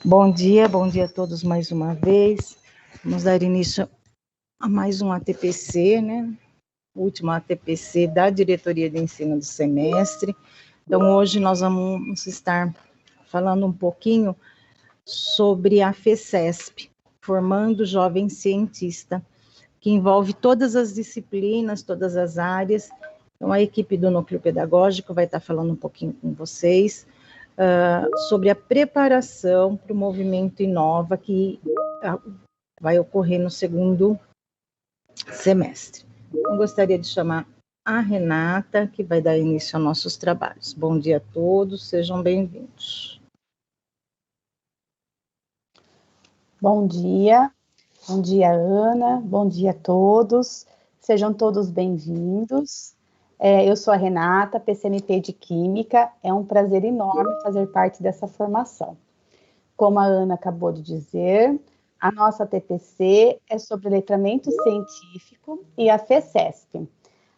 Bom dia a todos mais uma vez. Vamos dar início a mais um ATPC, né? O último ATPC da Diretoria de Ensino do semestre. Então, hoje nós vamos estar falando um pouquinho sobre a FECESP, Formando Jovem Cientista, que envolve todas as disciplinas, todas as áreas. Então, a equipe do Núcleo Pedagógico vai estar falando um pouquinho com vocês sobre a preparação para o movimento Inova, que vai ocorrer no segundo semestre. Eu gostaria de chamar a Renata, que vai dar início aos nossos trabalhos. Bom dia a todos, sejam bem-vindos. Bom dia Ana, bom dia a todos, sejam todos bem-vindos. Eu sou a Renata, PCNP de Química, é um prazer enorme fazer parte dessa formação. Como a Ana acabou de dizer, a nossa TPC é sobre letramento científico e a FECESP.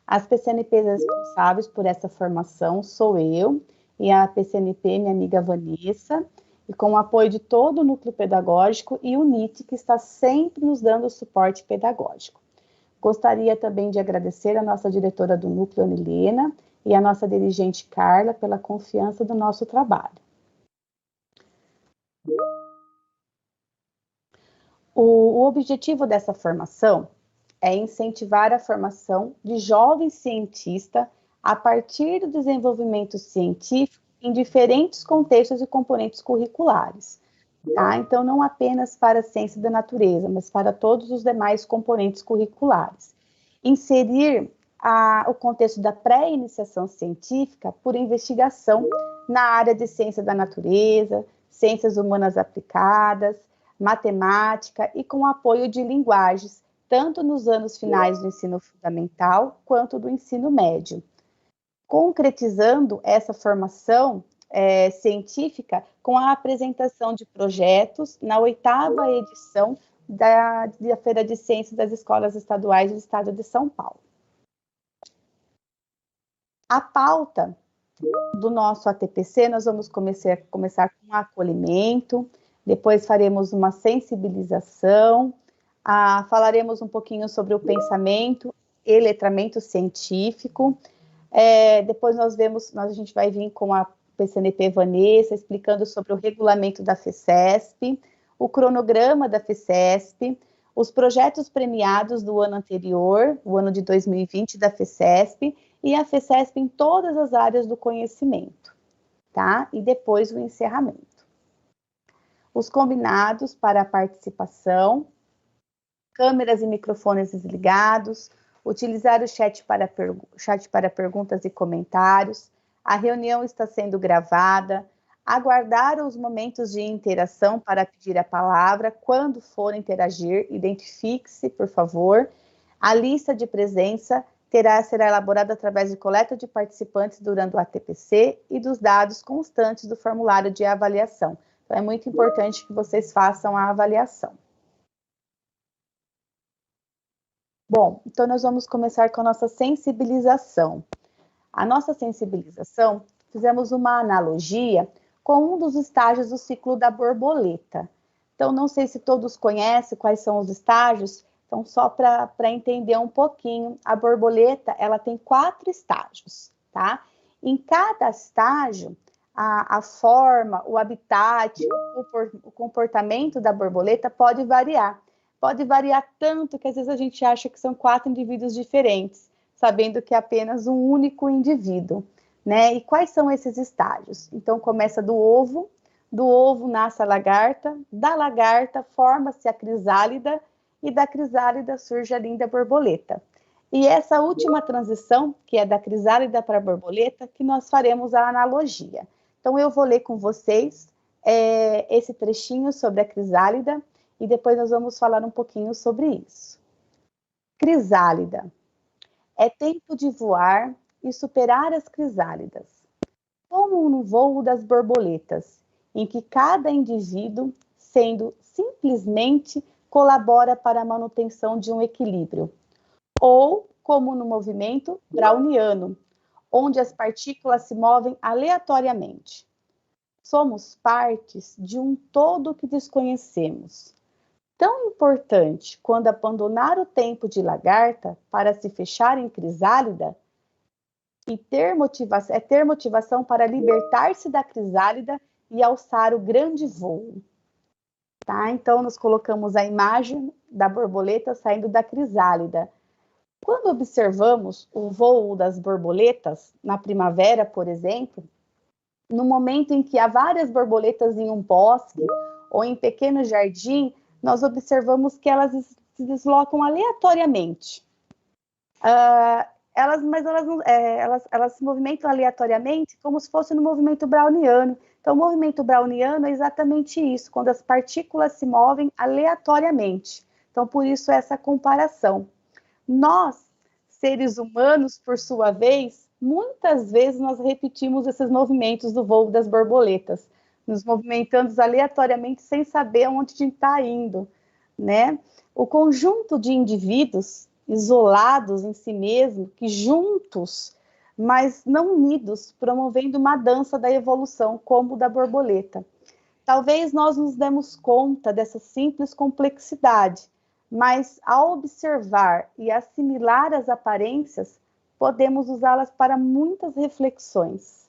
As PCNPs responsáveis por essa formação sou eu e a PCNP, minha amiga Vanessa, e com o apoio de todo o núcleo pedagógico e o NIT, que está sempre nos dando suporte pedagógico. Gostaria também de agradecer a nossa diretora do núcleo, Ana Helena, e a nossa dirigente Carla pela confiança do nosso trabalho. O objetivo dessa formação é incentivar a formação de jovens cientistas a partir do desenvolvimento científico em diferentes contextos e componentes curriculares, tá? Então, não apenas para a ciência da natureza, mas para todos os demais componentes curriculares. Inserir o contexto da pré-iniciação científica por investigação na área de ciência da natureza, ciências humanas aplicadas, matemática e com apoio de linguagens, tanto nos anos finais do ensino fundamental quanto do ensino médio. Concretizando essa formação científica com a apresentação de projetos na 8ª edição da Feira de Ciências das Escolas Estaduais do Estado de São Paulo. A pauta do nosso ATPC, nós vamos começar com acolhimento, depois faremos uma sensibilização, falaremos um pouquinho sobre o pensamento e letramento científico. Depois a gente vai vir com a PCNP Vanessa, explicando sobre o regulamento da FECESP, o cronograma da FECESP, os projetos premiados do ano anterior, o ano de 2020 da FECESP, e a FECESP em todas as áreas do conhecimento, tá? E depois o encerramento. Os combinados para a participação, câmeras e microfones desligados, utilizar o chat para perguntas e comentários, a reunião está sendo gravada, aguardar os momentos de interação para pedir a palavra, quando for interagir, identifique-se, por favor. A lista de presença será elaborada através de coleta de participantes durante o ATPC e dos dados constantes do formulário de avaliação. Então, é muito importante que vocês façam a avaliação. Bom, então nós vamos começar com a nossa sensibilização. A nossa sensibilização, fizemos uma analogia com um dos estágios do ciclo da borboleta. Então, não sei se todos conhecem quais são os estágios, então só para entender um pouquinho, a borboleta, ela tem 4 estágios, tá? Em cada estágio, a forma, o habitat, o comportamento da borboleta pode variar. Pode variar tanto que às vezes a gente acha que são 4 indivíduos diferentes, sabendo que é apenas um único indivíduo, né? E quais são esses estágios? Então, começa do ovo nasce a lagarta, da lagarta forma-se a crisálida, e da crisálida surge a linda borboleta. E essa última transição, que é da crisálida para a borboleta, que nós faremos a analogia. Então, eu vou ler com vocês esse trechinho sobre a crisálida, e depois nós vamos falar um pouquinho sobre isso. Crisálida. É tempo de voar e superar as crisálidas. Como no voo das borboletas, em que cada indivíduo, sendo simplesmente colabora para a manutenção de um equilíbrio. Ou, como no movimento browniano, onde as partículas se movem aleatoriamente. Somos partes de um todo que desconhecemos. Tão importante quando abandonar o tempo de lagarta para se fechar em crisálida e ter motivação para libertar-se da crisálida e alçar o grande voo. Tá? Então, nós colocamos a imagem da borboleta saindo da crisálida. Quando observamos o voo das borboletas, na primavera, por exemplo, no momento em que há várias borboletas em um bosque ou em pequeno jardim, nós observamos que elas se deslocam aleatoriamente. Elas se movimentam aleatoriamente como se fosse no movimento browniano. Então, o movimento browniano é exatamente isso, quando as partículas se movem aleatoriamente. Então, por isso essa comparação. Nós, seres humanos, por sua vez, muitas vezes nós repetimos esses movimentos do voo das borboletas, nos movimentando aleatoriamente sem saber onde a gente está indo, né? O conjunto de indivíduos isolados em si mesmo, que juntos, mas não unidos, promovendo uma dança da evolução, como o da borboleta. Talvez nós nos demos conta dessa simples complexidade, mas ao observar e assimilar as aparências, podemos usá-las para muitas reflexões.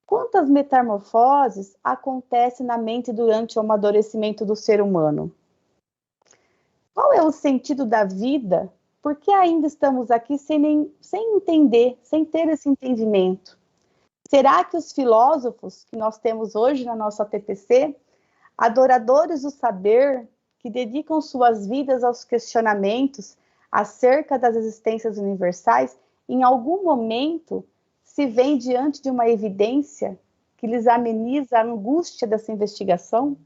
Quantas metamorfoses acontecem na mente durante o amadurecimento do ser humano? Qual é o sentido da vida? Por que ainda estamos aqui sem entender, sem ter esse entendimento? Será que os filósofos que nós temos hoje na nossa TPC, adoradores do saber, que dedicam suas vidas aos questionamentos acerca das existências universais, em algum momento se veem diante de uma evidência que lhes ameniza a angústia dessa investigação?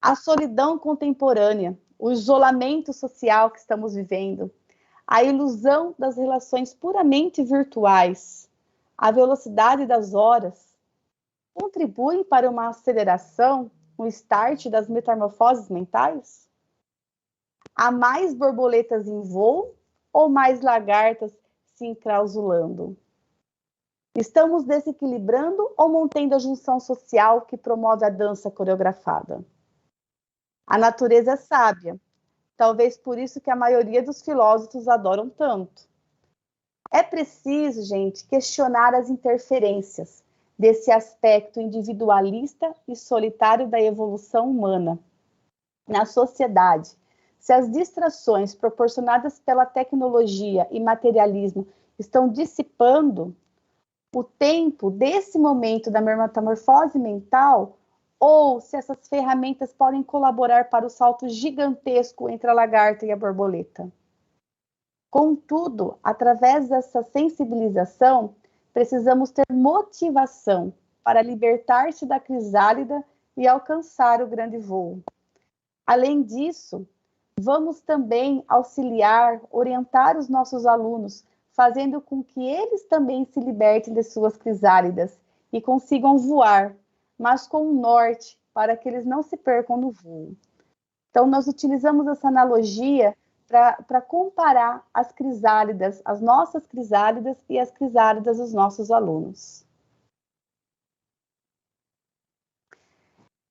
A solidão contemporânea, o isolamento social que estamos vivendo, a ilusão das relações puramente virtuais, a velocidade das horas, contribuem para uma aceleração, um start das metamorfoses mentais? Há mais borboletas em voo ou mais lagartas se enclausulando? Estamos desequilibrando ou mantendo a junção social que promove a dança coreografada? A natureza é sábia, talvez por isso que a maioria dos filósofos adoram tanto. É preciso, gente, questionar as interferências desse aspecto individualista e solitário da evolução humana na sociedade. Se as distrações proporcionadas pela tecnologia e materialismo estão dissipando o tempo desse momento da metamorfose mental, ou se essas ferramentas podem colaborar para o salto gigantesco entre a lagarta e a borboleta. Contudo, através dessa sensibilização, precisamos ter motivação para libertar-se da crisálida e alcançar o grande voo. Além disso, vamos também auxiliar, orientar os nossos alunos, fazendo com que eles também se libertem de suas crisálidas e consigam voar, mas com um norte, para que eles não se percam no voo. Então, nós utilizamos essa analogia para comparar as crisálidas, as nossas crisálidas e as crisálidas dos nossos alunos.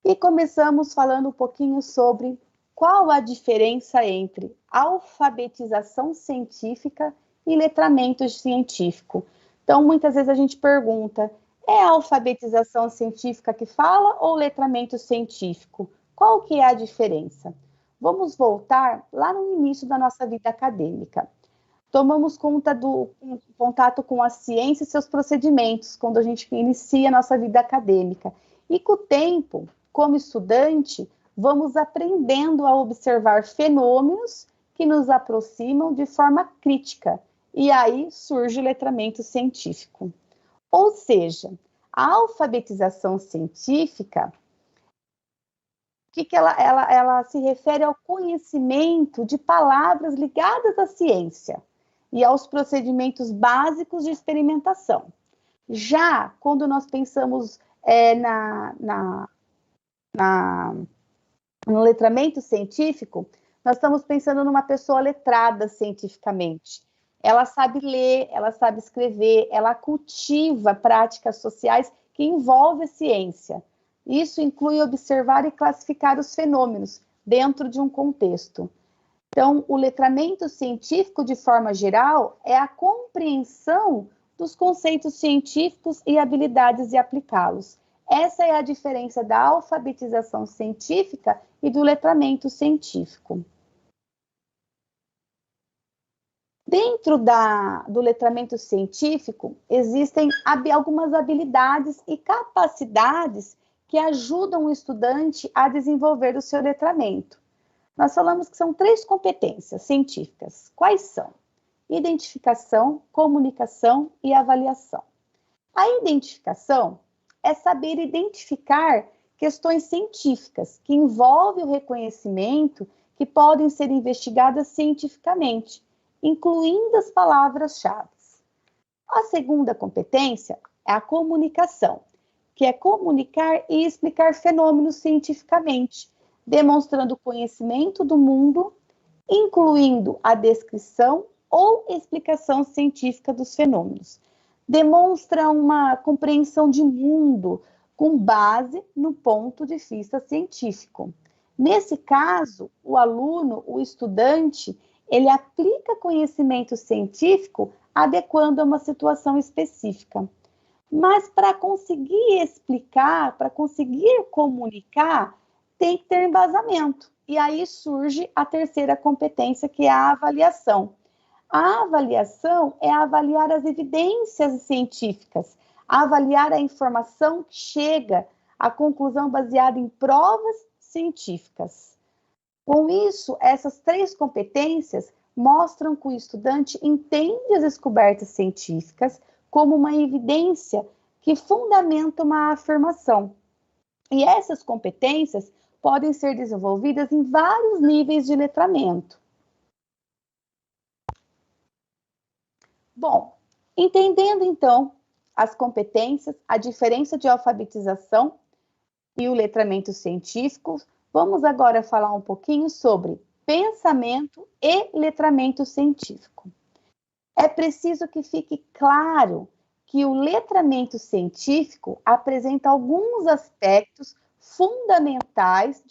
E começamos falando um pouquinho sobre qual a diferença entre alfabetização científica e letramento científico. Então, muitas vezes a gente pergunta, é a alfabetização científica que fala ou letramento científico? Qual que é a diferença? Vamos voltar lá no início da nossa vida acadêmica. Tomamos conta do contato com a ciência e seus procedimentos, quando a gente inicia a nossa vida acadêmica. E com o tempo, como estudante, vamos aprendendo a observar fenômenos que nos aproximam de forma crítica. E aí surge o letramento científico. Ou seja, a alfabetização científica, ela se refere ao conhecimento de palavras ligadas à ciência e aos procedimentos básicos de experimentação. Já quando nós pensamos No letramento científico, nós estamos pensando numa pessoa letrada cientificamente. Ela sabe ler, ela sabe escrever, ela cultiva práticas sociais que envolvem a ciência. Isso inclui observar e classificar os fenômenos dentro de um contexto. Então, o letramento científico, de forma geral, é a compreensão dos conceitos científicos e habilidades de aplicá-los. Essa é a diferença da alfabetização científica e do letramento científico. Dentro do letramento científico, existem algumas habilidades e capacidades que ajudam o estudante a desenvolver o seu letramento. Nós falamos que são 3 competências científicas. Quais são? Identificação, comunicação e avaliação. A identificação é saber identificar questões científicas que envolvem o reconhecimento que podem ser investigadas cientificamente, incluindo as palavras-chave. A segunda competência é a comunicação, que é comunicar e explicar fenômenos cientificamente, demonstrando conhecimento do mundo, incluindo a descrição ou explicação científica dos fenômenos. Demonstra uma compreensão de mundo com base no ponto de vista científico. Nesse caso, o aluno, o estudante, ele aplica conhecimento científico adequando a uma situação específica. Mas para conseguir explicar, para conseguir comunicar, tem que ter embasamento. E aí surge a terceira competência, que é a avaliação. A avaliação é avaliar as evidências científicas, avaliar a informação que chega à conclusão baseada em provas científicas. Com isso, essas 3 competências mostram que o estudante entende as descobertas científicas como uma evidência que fundamenta uma afirmação. E essas competências podem ser desenvolvidas em vários níveis de letramento. Bom, entendendo então as competências, a diferença de alfabetização e o letramento científico, vamos agora falar um pouquinho sobre pensamento e letramento científico. É preciso que fique claro que o letramento científico apresenta alguns aspectos fundamentais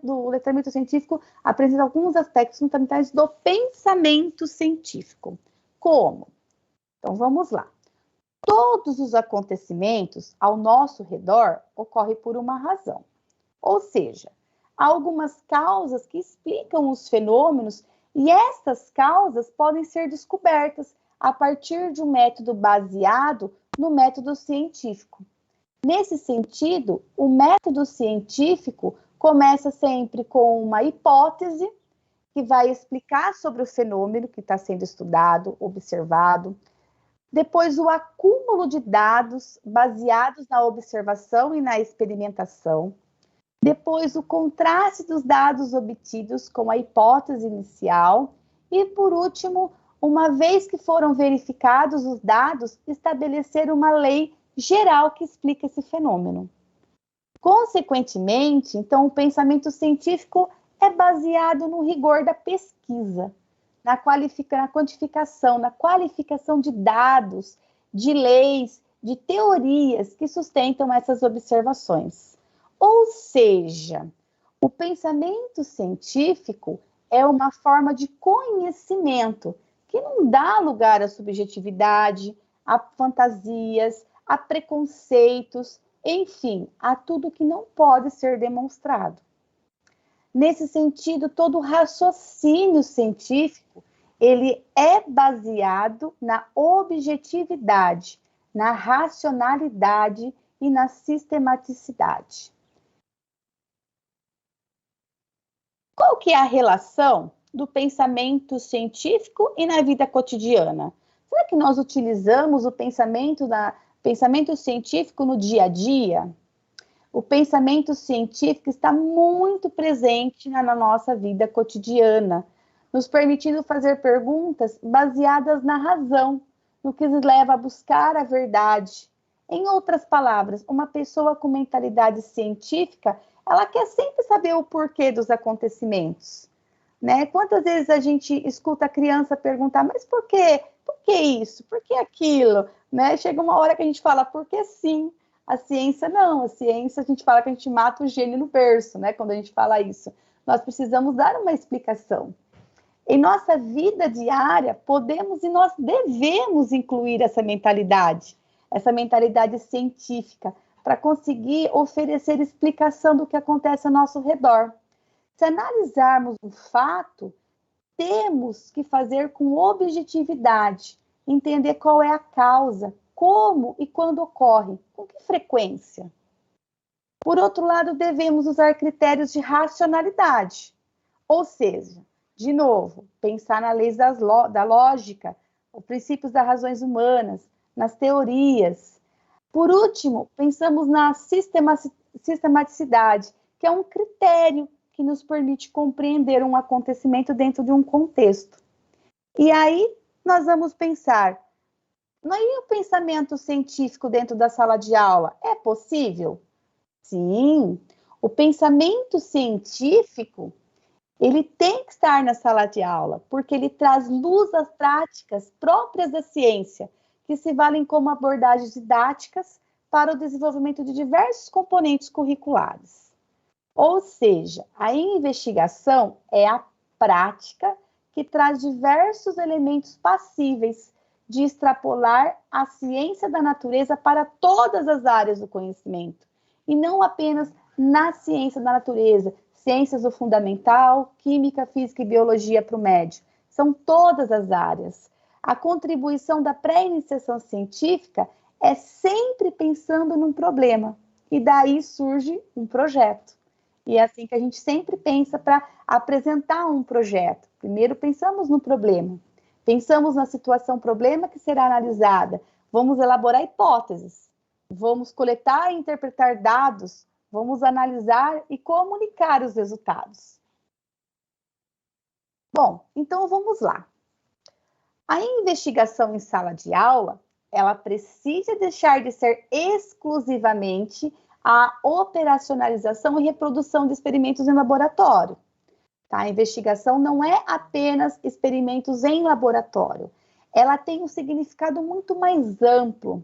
do letramento científico, apresenta alguns aspectos fundamentais do pensamento científico. Como? Então, vamos lá. Todos os acontecimentos ao nosso redor ocorrem por uma razão. Ou seja, há algumas causas que explicam os fenômenos e essas causas podem ser descobertas a partir de um método baseado no método científico. Nesse sentido, o método científico começa sempre com uma hipótese que vai explicar sobre o fenômeno que está sendo estudado, observado. Depois, o acúmulo de dados baseados na observação e na experimentação. Depois, o contraste dos dados obtidos com a hipótese inicial. E, por último, uma vez que foram verificados os dados, estabelecer uma lei geral que explica esse fenômeno. Consequentemente, então, o pensamento científico é baseado no rigor da pesquisa, na quantificação, na qualificação de dados, de leis, de teorias que sustentam essas observações. Ou seja, o pensamento científico é uma forma de conhecimento que não dá lugar à subjetividade, a fantasias, a preconceitos, enfim, a tudo que não pode ser demonstrado. Nesse sentido, todo raciocínio científico, ele é baseado na objetividade, na racionalidade e na sistematicidade. Qual que é a relação do pensamento científico e na vida cotidiana? Será que nós utilizamos o pensamento científico no dia a dia? O pensamento científico está muito presente na nossa vida cotidiana, nos permitindo fazer perguntas baseadas na razão, no que nos leva a buscar a verdade. Em outras palavras, uma pessoa com mentalidade científica, ela quer sempre saber o porquê dos acontecimentos, né? Quantas vezes a gente escuta a criança perguntar, mas por quê? Por que isso? Por que aquilo? Né? Chega uma hora que a gente fala, porque sim. A ciência não, a ciência a gente fala que a gente mata o gênio no berço, né? Quando a gente fala isso. Nós precisamos dar uma explicação. Em nossa vida diária, podemos e nós devemos incluir essa mentalidade científica, para conseguir oferecer explicação do que acontece ao nosso redor. Se analisarmos um fato, temos que fazer com objetividade, entender qual é a causa, como e quando ocorre, com que frequência. Por outro lado, devemos usar critérios de racionalidade, ou seja, de novo, pensar nas leis da lógica, os princípios das razões humanas, nas teorias. Por último, pensamos na sistematicidade, que é um critério que nos permite compreender um acontecimento dentro de um contexto. E aí, nós vamos pensar, e o pensamento científico dentro da sala de aula? É possível? Sim, o pensamento científico, ele tem que estar na sala de aula, porque ele traz luz às práticas próprias da ciência, que se valem como abordagens didáticas para o desenvolvimento de diversos componentes curriculares. Ou seja, a investigação é a prática que traz diversos elementos passíveis de extrapolar a ciência da natureza para todas as áreas do conhecimento, e não apenas na ciência da natureza, ciências do fundamental, química, física e biologia para o médio. São todas as áreas. A contribuição da pré-iniciação científica é sempre pensando num problema, e daí surge um projeto. E é assim que a gente sempre pensa para apresentar um projeto. Primeiro pensamos no problema, pensamos na situação problema que será analisada, vamos elaborar hipóteses, vamos coletar e interpretar dados, vamos analisar e comunicar os resultados. Bom, então vamos lá. A investigação em sala de aula, ela precisa deixar de ser exclusivamente a operacionalização e reprodução de experimentos em laboratório. Tá? A investigação não é apenas experimentos em laboratório. Ela tem um significado muito mais amplo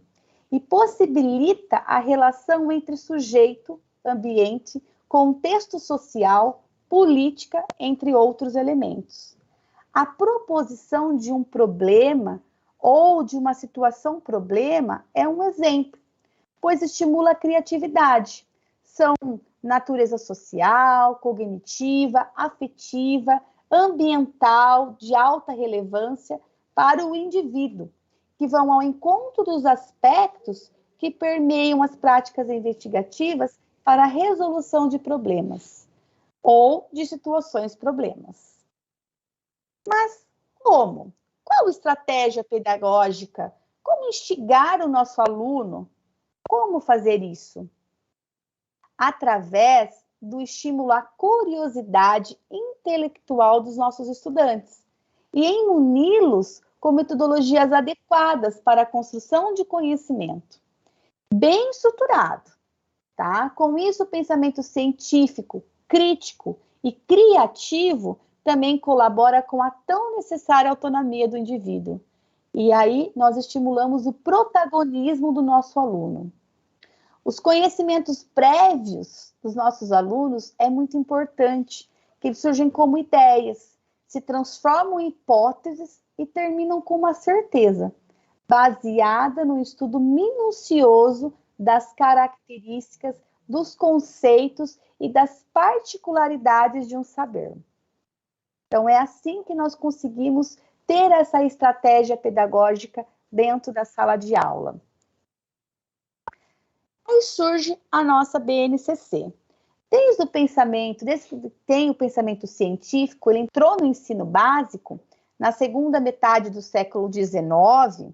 e possibilita a relação entre sujeito, ambiente, contexto social, política, entre outros elementos. A proposição de um problema ou de uma situação problema é um exemplo, pois estimula a criatividade. São natureza social, cognitiva, afetiva, ambiental, de alta relevância para o indivíduo, que vão ao encontro dos aspectos que permeiam as práticas investigativas para a resolução de problemas ou de situações problemas. Mas como? Qual estratégia pedagógica? Como instigar o nosso aluno? Como fazer isso? Através do estímulo à curiosidade intelectual dos nossos estudantes e em muni-los com metodologias adequadas para a construção de conhecimento, bem estruturado, tá? Com isso, o pensamento científico, crítico e criativo também colabora com a tão necessária autonomia do indivíduo. E aí, nós estimulamos o protagonismo do nosso aluno. Os conhecimentos prévios dos nossos alunos é muito importante, que eles surgem como ideias, se transformam em hipóteses e terminam com uma certeza, baseada no estudo minucioso das características, dos conceitos e das particularidades de um saber. Então, é assim que nós conseguimos ter essa estratégia pedagógica dentro da sala de aula. Aí surge a nossa BNCC. Desde que tem o pensamento científico, ele entrou no ensino básico, na segunda metade do século XIX,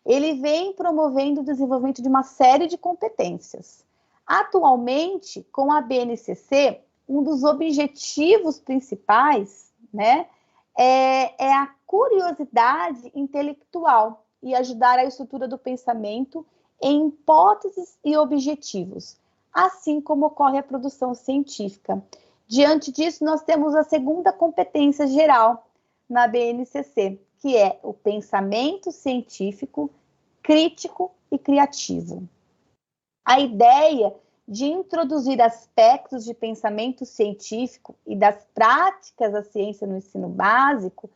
ele vem promovendo o desenvolvimento de uma série de competências. Atualmente, com a BNCC, um dos objetivos principais, né, é a curiosidade intelectual e ajudar a estrutura do pensamento em hipóteses e objetivos, assim como ocorre a produção científica. Diante disso, nós temos a segunda competência geral na BNCC, que é o pensamento científico, crítico e criativo. A ideia de introduzir aspectos de pensamento científico e das práticas da ciência no ensino básico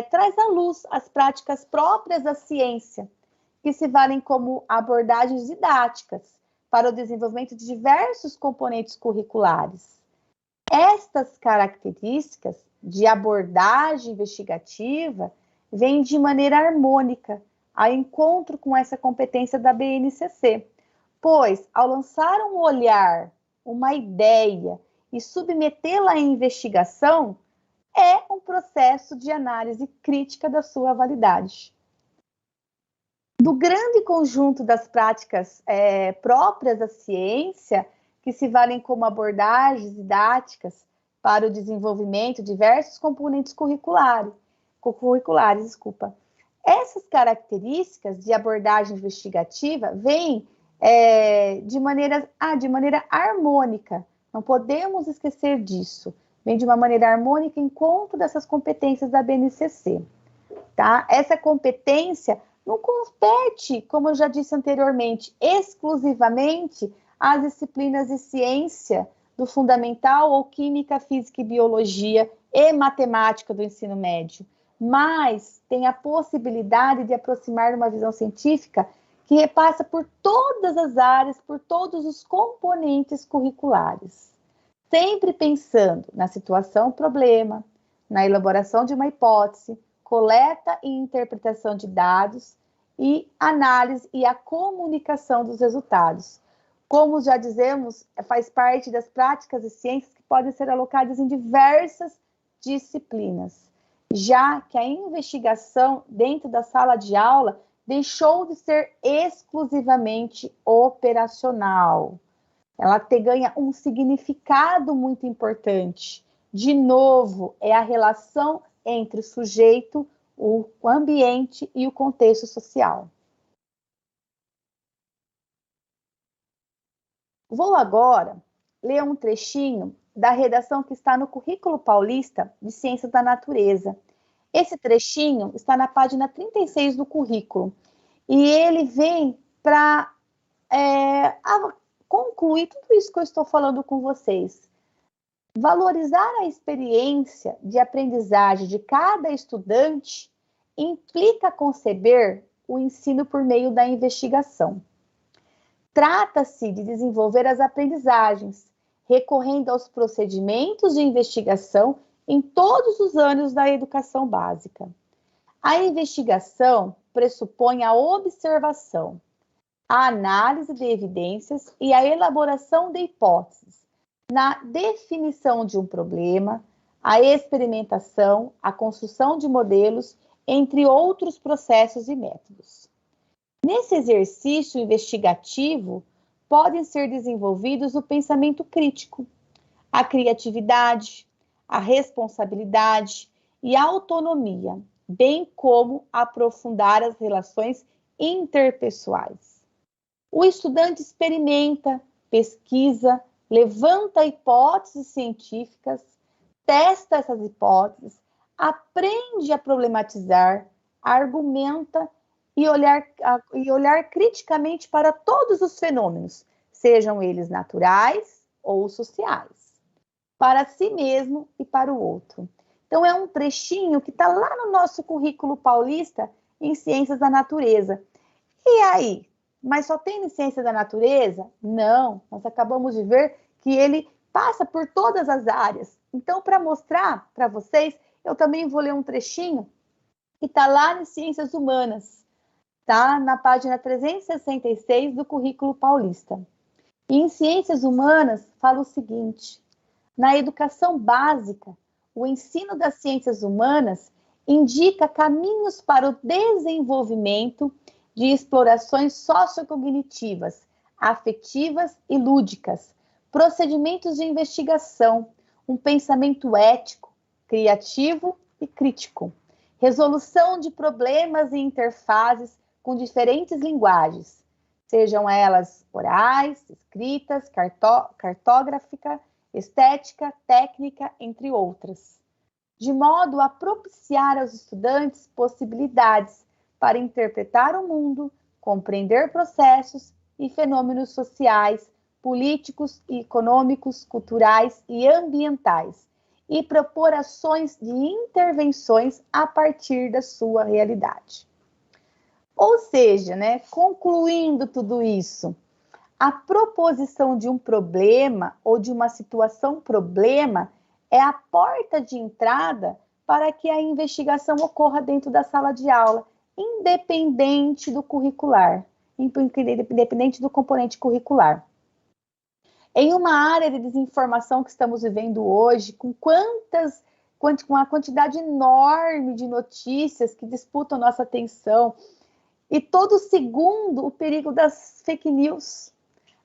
traz à luz as práticas próprias da ciência, que se valem como abordagens didáticas para o desenvolvimento de diversos componentes curriculares. Estas características de abordagem investigativa vêm de maneira harmônica ao encontro com essa competência da BNCC, pois, ao lançar um olhar, uma ideia e submetê-la à investigação, é um processo de análise crítica da sua validade. Do grande conjunto das práticas próprias da ciência, que se valem como abordagens didáticas para o desenvolvimento de diversos componentes curriculares. Essas características de abordagem investigativa vêm de maneira harmônica, não podemos esquecer disso, vem de uma maneira harmônica em encontro dessas competências da BNCC. Tá? Essa competência não compete, como eu já disse anteriormente, exclusivamente às disciplinas de ciência do fundamental ou química, física e biologia e matemática do ensino médio, mas tem a possibilidade de aproximar uma visão científica que repassa por todas as áreas, por todos os componentes curriculares, sempre pensando na situação-problema, na elaboração de uma hipótese, coleta e interpretação de dados e análise e a comunicação dos resultados. Como já dizemos, faz parte das práticas de ciências que podem ser alocadas em diversas disciplinas, já que a investigação dentro da sala de aula deixou de ser exclusivamente operacional. Ela ganha um significado muito importante. De novo, é a relação entre o sujeito, o ambiente e o contexto social. Vou agora ler um trechinho da redação que está no Currículo Paulista de Ciências da Natureza. Esse trechinho está na página 36 do currículo e ele vem para concluir tudo isso que eu estou falando com vocês. Valorizar a experiência de aprendizagem de cada estudante implica conceber o ensino por meio da investigação. Trata-se de desenvolver as aprendizagens, recorrendo aos procedimentos de investigação em todos os anos da educação básica. A investigação pressupõe a observação, a análise de evidências e a elaboração de hipóteses, na definição de um problema, a experimentação, a construção de modelos, entre outros processos e métodos. Nesse exercício investigativo, podem ser desenvolvidos o pensamento crítico, a criatividade, a responsabilidade e a autonomia, bem como aprofundar as relações interpessoais. O estudante experimenta, pesquisa, levanta hipóteses científicas, testa essas hipóteses, aprende a problematizar, argumenta e olhar criticamente para todos os fenômenos, sejam eles naturais ou sociais, para si mesmo e para o outro. Então, é um trechinho que está lá no nosso currículo paulista em Ciências da Natureza. E aí? Mas só tem em Ciência da Natureza? Não, nós acabamos de ver que ele passa por todas as áreas. Então, para mostrar para vocês, eu também vou ler um trechinho que está lá em Ciências Humanas, tá? Na página 366 do currículo paulista. E em Ciências Humanas fala o seguinte: na educação básica, o ensino das ciências humanas indica caminhos para o desenvolvimento de explorações sociocognitivas, afetivas e lúdicas, procedimentos de investigação, um pensamento ético, criativo e crítico, resolução de problemas e interfaces com diferentes linguagens, sejam elas orais, escritas, cartógrafa, estética, técnica, entre outras, de modo a propiciar aos estudantes possibilidades para interpretar o mundo, compreender processos e fenômenos sociais, políticos, econômicos, culturais e ambientais, e propor ações de intervenções a partir da sua realidade. Ou seja, né, concluindo tudo isso, a proposição de um problema ou de uma situação problema é a porta de entrada para que a investigação ocorra dentro da sala de aula, independente do curricular, independente do componente curricular. Em uma área de desinformação que estamos vivendo hoje, com uma quantidade enorme de notícias que disputam nossa atenção, e todo segundo o perigo das fake news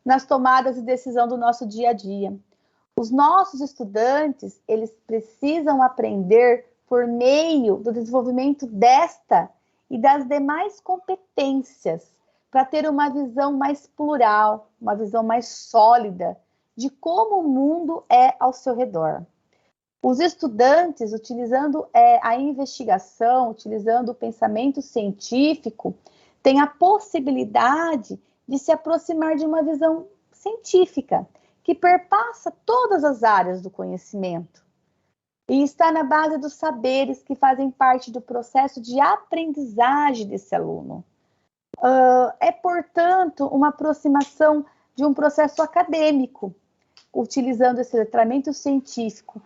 nas tomadas de decisão do nosso dia a dia. Os nossos estudantes, eles precisam aprender por meio do desenvolvimento desta e das demais competências, para ter uma visão mais plural, uma visão mais sólida de como o mundo é ao seu redor. Os estudantes, utilizando a investigação, utilizando o pensamento científico, têm a possibilidade de se aproximar de uma visão científica, que perpassa todas as áreas do conhecimento e está na base dos saberes que fazem parte do processo de aprendizagem desse aluno. É, portanto, uma aproximação de um processo acadêmico, utilizando esse letramento científico,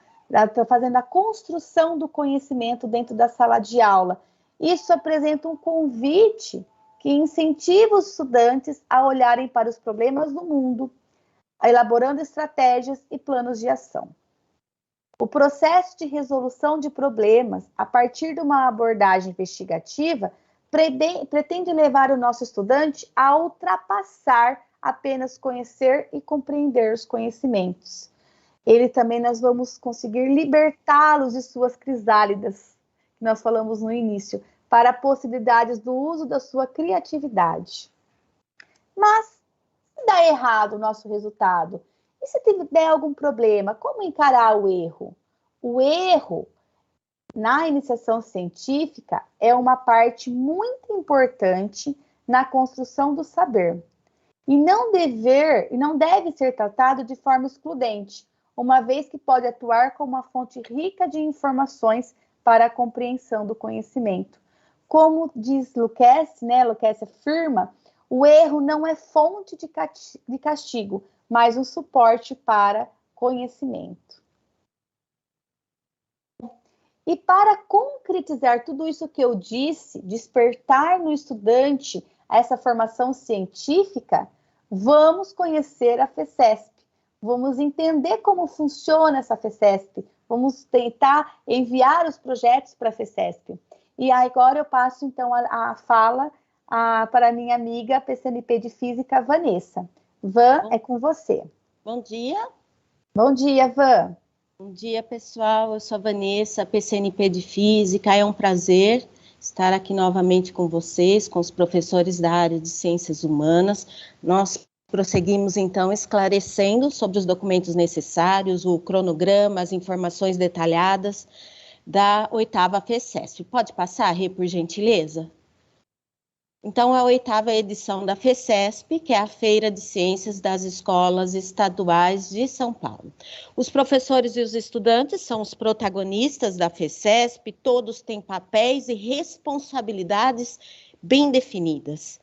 fazendo a construção do conhecimento dentro da sala de aula. Isso apresenta um convite que incentiva os estudantes a olharem para os problemas do mundo, elaborando estratégias e planos de ação. O processo de resolução de problemas, a partir de uma abordagem investigativa, pretende levar o nosso estudante a ultrapassar apenas conhecer e compreender os conhecimentos. Nós vamos conseguir libertá-los de suas crisálidas, que nós falamos no início, para possibilidades do uso da sua criatividade. Mas, se dá errado o nosso resultado, e se der algum problema, como encarar o erro? O erro, na iniciação científica, é uma parte muito importante na construção do saber. E não deve ser tratado de forma excludente, uma vez que pode atuar como uma fonte rica de informações para a compreensão do conhecimento. Como diz Lukács, Lukács afirma, o erro não é fonte de castigo, mas um suporte para conhecimento. E para concretizar tudo isso que eu disse, despertar no estudante essa formação científica, vamos conhecer a FECESP, vamos entender como funciona essa FECESP, vamos tentar enviar os projetos para a FECESP. E agora eu passo, então, a fala para a minha amiga PCNP de Física, Vanessa. Van, é com você. Bom dia. Bom dia, Van. Bom dia, pessoal. Eu sou a Vanessa, PCNP de Física. É um prazer estar aqui novamente com vocês, com os professores da área de Ciências Humanas. Nós prosseguimos, então, esclarecendo sobre os documentos necessários, o cronograma, as informações detalhadas da 8ª FECESP. Pode passar, Rê, por gentileza? Então, a 8ª edição da FECESP, que é a Feira de Ciências das Escolas Estaduais de São Paulo. Os professores e os estudantes são os protagonistas da FECESP, todos têm papéis e responsabilidades bem definidas.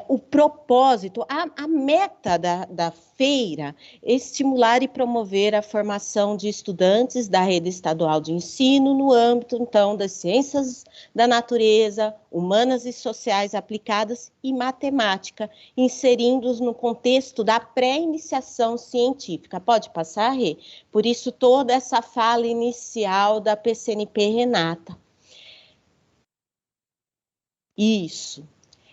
O propósito, a meta da feira é estimular e promover a formação de estudantes da rede estadual de ensino no âmbito, então, das ciências da natureza, humanas e sociais aplicadas e matemática, inserindo-os no contexto da pré-iniciação científica. Pode passar, Rê? Por isso, toda essa fala inicial da PCNP Renata. Isso.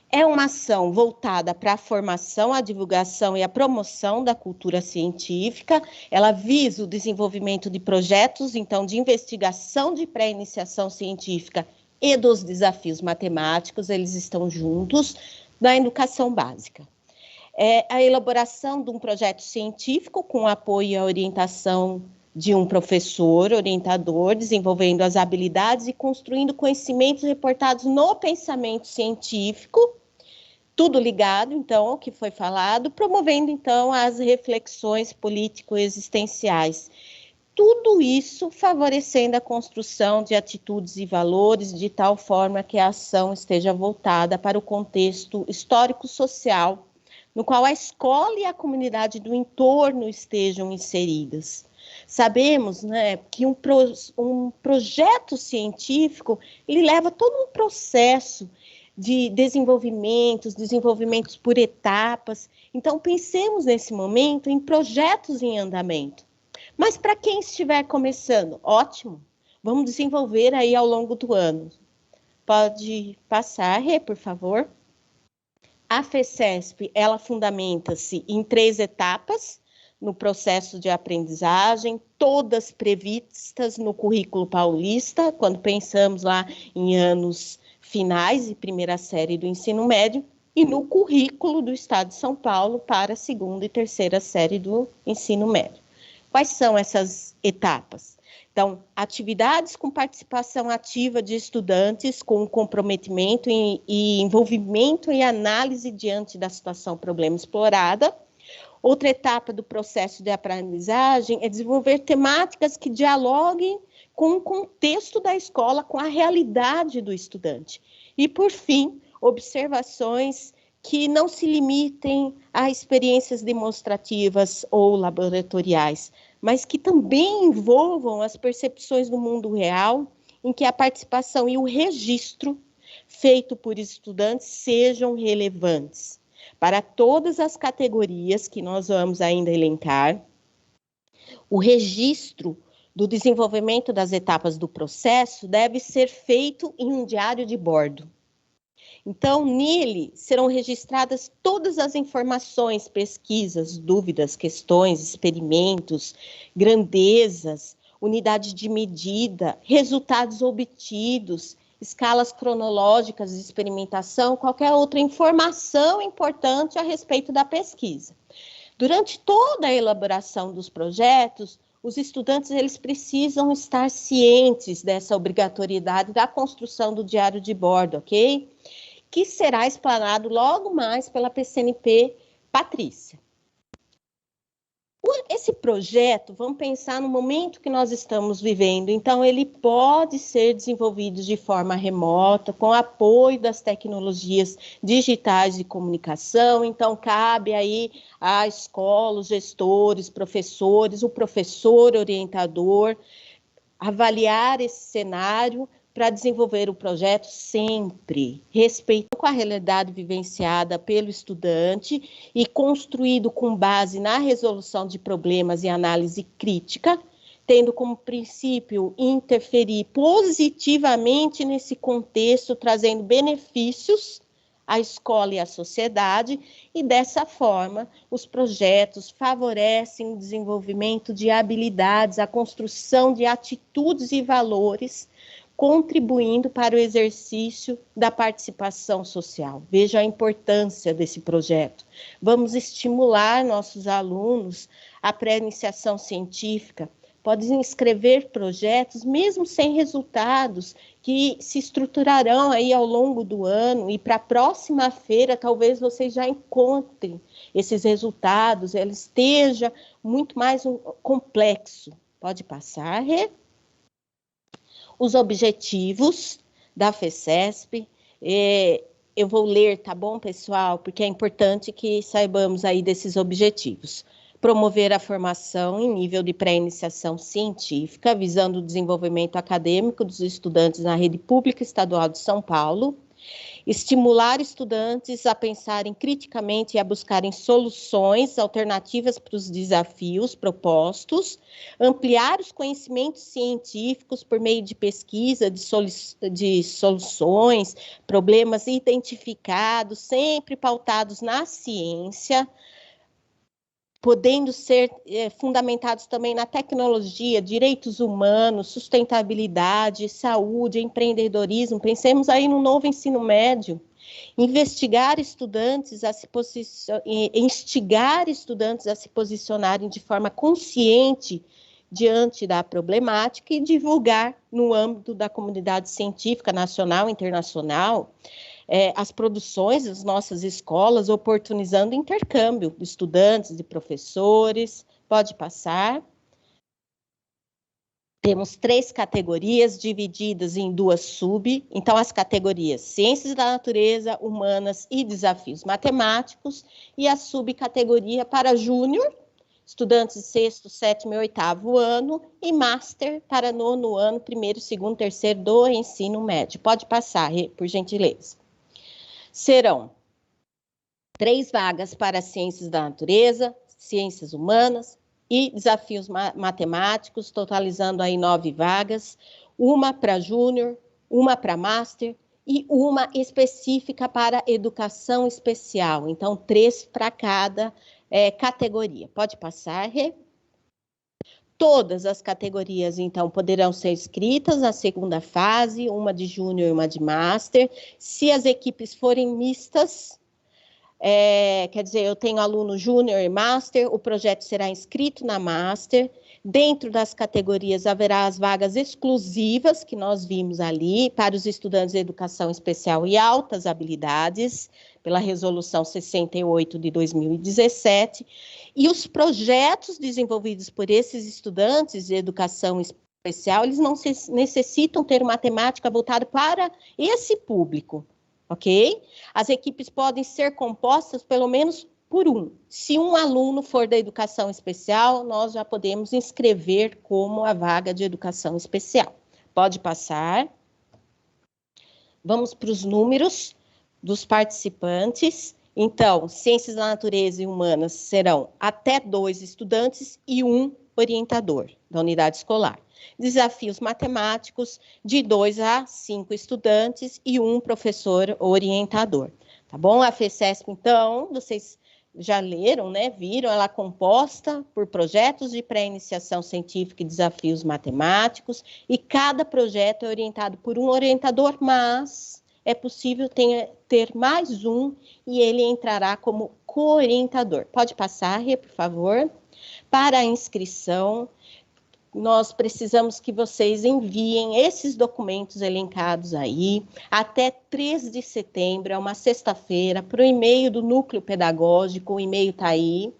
É uma ação voltada para a formação, a divulgação e a promoção da cultura científica. Ela visa o desenvolvimento de projetos, então, de investigação de pré-iniciação científica e dos desafios matemáticos, eles estão juntos. da educação básica. É a elaboração de um projeto científico com apoio e orientação de um professor orientador, desenvolvendo as habilidades e construindo conhecimentos reportados no pensamento científico, tudo ligado, então, ao que foi falado, promovendo, então, as reflexões político-existenciais. Tudo isso favorecendo a construção de atitudes e valores de tal forma que a ação esteja voltada para o contexto histórico-social, no qual a escola e a comunidade do entorno estejam inseridas. Sabemos, né, que um projeto científico, ele leva todo um processo de desenvolvimentos por etapas. Então, pensemos nesse momento em projetos em andamento. Mas para quem estiver começando, ótimo, vamos desenvolver aí ao longo do ano. Pode passar, Rê, por favor. A FECESP, ela fundamenta-se em 3 etapas no processo de aprendizagem, todas previstas no currículo paulista, quando pensamos lá em anos finais e primeira série do ensino médio, e no currículo do Estado de São Paulo para a segunda e terceira série do ensino médio. Quais são essas etapas? Então, atividades com participação ativa de estudantes, com comprometimento e envolvimento e análise diante da situação problema explorada. Outra etapa do processo de aprendizagem é desenvolver temáticas que dialoguem com o contexto da escola, com a realidade do estudante. E, por fim, observações que não se limitem a experiências demonstrativas ou laboratoriais, mas que também envolvam as percepções do mundo real, em que a participação e o registro feito por estudantes sejam relevantes. Para todas as categorias que nós vamos ainda elencar, o registro do desenvolvimento das etapas do processo deve ser feito em um diário de bordo. Então, nele serão registradas todas as informações, pesquisas, dúvidas, questões, experimentos, grandezas, unidade de medida, resultados obtidos, escalas cronológicas de experimentação, qualquer outra informação importante a respeito da pesquisa. Durante toda a elaboração dos projetos, os estudantes eles precisam estar cientes dessa obrigatoriedade da construção do diário de bordo, ok? Que será explanado logo mais pela PCNP Patrícia. Esse projeto, vamos pensar no momento que nós estamos vivendo, então ele pode ser desenvolvido de forma remota, com apoio das tecnologias digitais de comunicação, então cabe aí à escola, os gestores, professores, o professor orientador, avaliar esse cenário para desenvolver o projeto sempre respeitando a realidade vivenciada pelo estudante e construído com base na resolução de problemas e análise crítica, tendo como princípio interferir positivamente nesse contexto, trazendo benefícios à escola e à sociedade, e dessa forma os projetos favorecem o desenvolvimento de habilidades, a construção de atitudes e valores, contribuindo para o exercício da participação social. Veja a importância desse projeto. Vamos estimular nossos alunos à pré-iniciação científica. Podem escrever projetos, mesmo sem resultados, que se estruturarão aí ao longo do ano, e para a próxima feira, talvez vocês já encontrem esses resultados, ele esteja muito mais complexo. Pode passar, Rê? Os objetivos da FECESP, eu vou ler, tá bom, pessoal? Porque é importante que saibamos aí desses objetivos. Promover a formação em nível de pré-iniciação científica, visando o desenvolvimento acadêmico dos estudantes na rede pública estadual de São Paulo. Estimular estudantes a pensarem criticamente e a buscarem soluções alternativas para os desafios propostos, ampliar os conhecimentos científicos por meio de pesquisa de soluções, problemas identificados, sempre pautados na ciência, podendo ser fundamentados também na tecnologia, direitos humanos, sustentabilidade, saúde, empreendedorismo. Pensemos aí no novo ensino médio, Instigar estudantes a se posicionarem de forma consciente diante da problemática e divulgar no âmbito da comunidade científica nacional e internacional as produções das nossas escolas, oportunizando intercâmbio de estudantes, de professores. Pode passar. Temos 3 categorias divididas em 2 sub. Então, as categorias Ciências da Natureza, Humanas e Desafios Matemáticos. E a subcategoria para Júnior, estudantes de 6º, 7º e 8º ano. E Master para 9º ano, 1º, 2º, 3º do ensino médio. Pode passar, por gentileza. Serão 3 vagas para Ciências da Natureza, Ciências Humanas e Desafios Matemáticos, totalizando aí 9 vagas, uma para Júnior, uma para Master e uma específica para Educação Especial. Então, 3 para cada categoria. Pode passar, Rê? Todas as categorias, então, poderão ser inscritas na segunda fase, uma de Júnior e uma de Master. Se as equipes forem mistas, quer dizer, eu tenho aluno Júnior e Master, o projeto será inscrito na Master. Dentro das categorias haverá as vagas exclusivas, que nós vimos ali, para os estudantes de Educação Especial e Altas Habilidades, pela Resolução 68 de 2017, e os projetos desenvolvidos por esses estudantes de Educação Especial, eles não necessitam ter uma temática voltada para esse público, ok? As equipes podem ser compostas pelo menos por um. Se um aluno for da Educação Especial, nós já podemos inscrever como a vaga de Educação Especial. Pode passar. Vamos para os números dos participantes. Então, Ciências da Natureza e Humanas serão até 2 estudantes e 1 orientador da unidade escolar. Desafios Matemáticos, de 2 a 5 estudantes e 1 professor orientador. Tá bom? A FECESP, então, vocês já leram, né? Viram, ela é composta por projetos de pré-iniciação científica e desafios matemáticos, e cada projeto é orientado por um orientador, mas é possível ter mais um e ele entrará como co-orientador. Pode passar, Rê, por favor. Para a inscrição, nós precisamos que vocês enviem esses documentos elencados aí até 3 de setembro, é uma sexta-feira, para o e-mail do Núcleo Pedagógico, o e-mail está aí,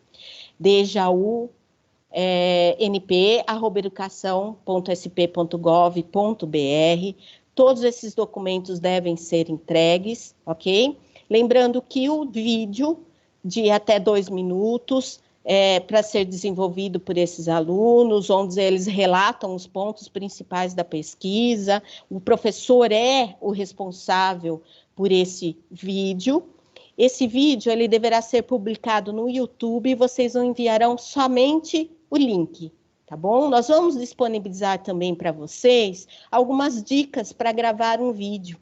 djaunp@educação.sp.gov.br. Todos esses documentos devem ser entregues, ok? Lembrando que o vídeo de até 2 minutos para ser desenvolvido por esses alunos, onde eles relatam os pontos principais da pesquisa, o professor é o responsável por esse vídeo. Esse vídeo ele deverá ser publicado no YouTube e vocês enviarão somente o link, tá bom? Nós vamos disponibilizar também para vocês algumas dicas para gravar um vídeo.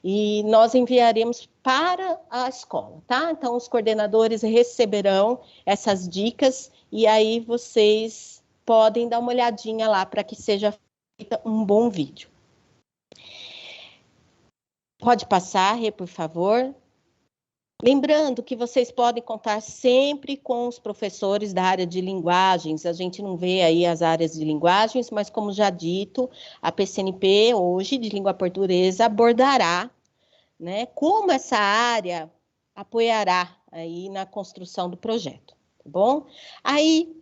E nós enviaremos para a escola, tá? Então, os coordenadores receberão essas dicas e aí vocês podem dar uma olhadinha lá para que seja feito um bom vídeo. Pode passar, Rê, por favor. Lembrando que vocês podem contar sempre com os professores da área de linguagens. A gente não vê aí as áreas de linguagens, mas como já dito, a PCNP hoje de língua portuguesa abordará, né, como essa área apoiará aí na construção do projeto, tá bom? Aí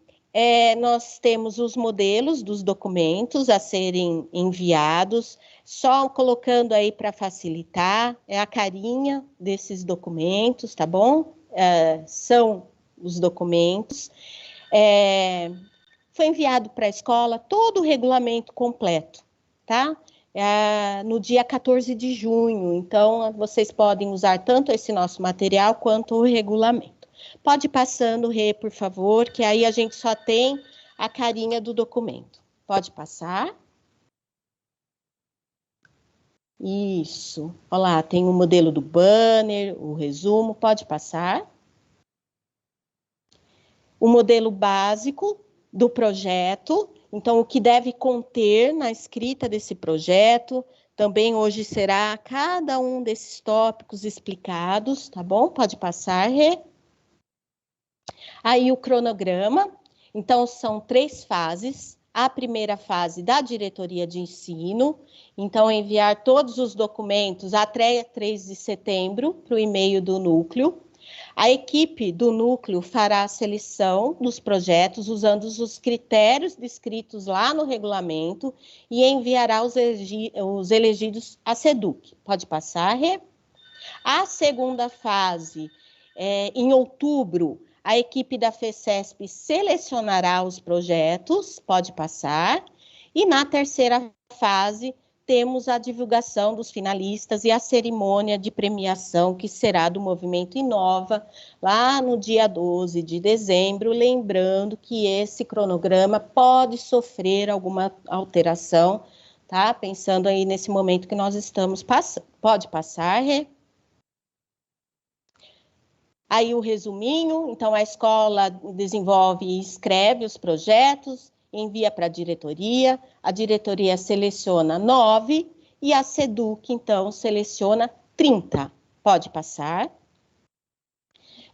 nós temos os modelos dos documentos a serem enviados, só colocando aí para facilitar, é a carinha desses documentos, tá bom? São os documentos. Foi enviado para a escola todo o regulamento completo, tá? No dia 14 de junho, então vocês podem usar tanto esse nosso material quanto o regulamento. Pode ir passando, Rê, por favor, que aí a gente só tem a carinha do documento. Pode passar. Isso. Olha lá, tem o modelo do banner, o resumo, pode passar. O modelo básico do projeto, então o que deve conter na escrita desse projeto, Também hoje será cada um desses tópicos explicados, tá bom? Pode passar, Rê. Aí o cronograma, então são 3 fases. A primeira fase da diretoria de ensino, então enviar todos os documentos até 3 de setembro para o e-mail do núcleo. A equipe do núcleo fará a seleção dos projetos usando os critérios descritos lá no regulamento e enviará os elegidos à SEDUC. Pode passar, Rê? A segunda fase, em outubro, a equipe da FECESP selecionará os projetos, pode passar. E na terceira fase, temos a divulgação dos finalistas e a cerimônia de premiação, que será do Movimento Inova, lá no dia 12 de dezembro, lembrando que esse cronograma pode sofrer alguma alteração, tá? Pensando aí nesse momento que nós estamos passando. Pode passar, Rê? Aí o resuminho, então a escola desenvolve e escreve os projetos, envia para a diretoria seleciona 9 e a SEDUC, então, seleciona 30. Pode passar.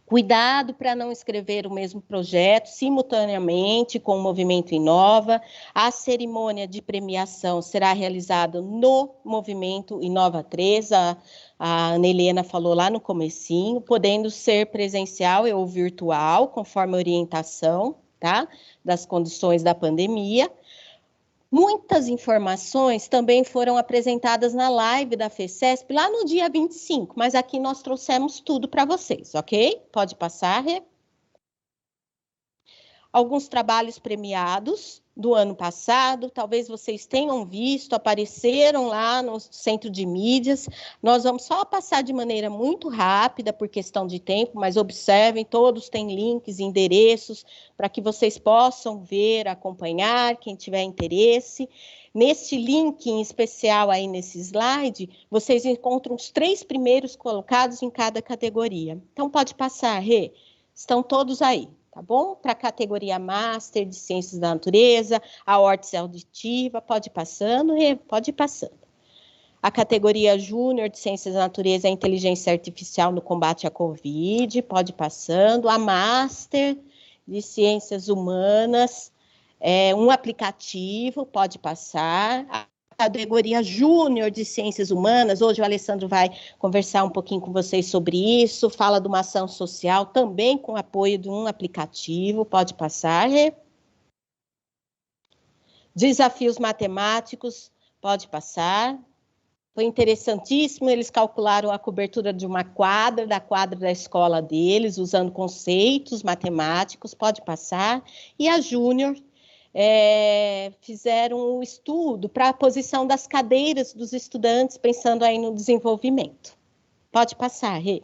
Cuidado para não escrever o mesmo projeto simultaneamente com o Movimento Inova. A cerimônia de premiação será realizada no Movimento Inova 3, a Ana Helena falou lá no comecinho, podendo ser presencial ou virtual, conforme a orientação, tá? Das condições da pandemia. Muitas informações também foram apresentadas na live da FECESP lá no dia 25, mas aqui nós trouxemos tudo para vocês, ok? Pode passar, Rê. Alguns trabalhos premiados do ano passado, talvez vocês tenham visto, apareceram lá no Centro de Mídias. Nós vamos só passar de maneira muito rápida, por questão de tempo, mas observem, todos têm links, endereços, para que vocês possam ver, acompanhar, quem tiver interesse. Neste link em especial aí nesse slide, vocês encontram os 3 primeiros colocados em cada categoria. Então, pode passar, Rê. Estão todos aí. Tá bom? Para a categoria Master de Ciências da Natureza, a órtese auditiva, pode ir passando, pode ir passando. A categoria Júnior de Ciências da Natureza e Inteligência Artificial no Combate à Covid, pode ir passando. A Master de Ciências Humanas, um aplicativo, pode passar. A categoria Júnior de Ciências Humanas, hoje o Alessandro vai conversar um pouquinho com vocês sobre isso, fala de uma ação social, também com apoio de um aplicativo, pode passar. Desafios matemáticos, pode passar. Foi interessantíssimo, eles calcularam a cobertura de uma quadra, da escola deles, usando conceitos matemáticos, pode passar. E a Júnior, fizeram um estudo para a posição das cadeiras dos estudantes, pensando aí no desenvolvimento. Pode passar, Rê.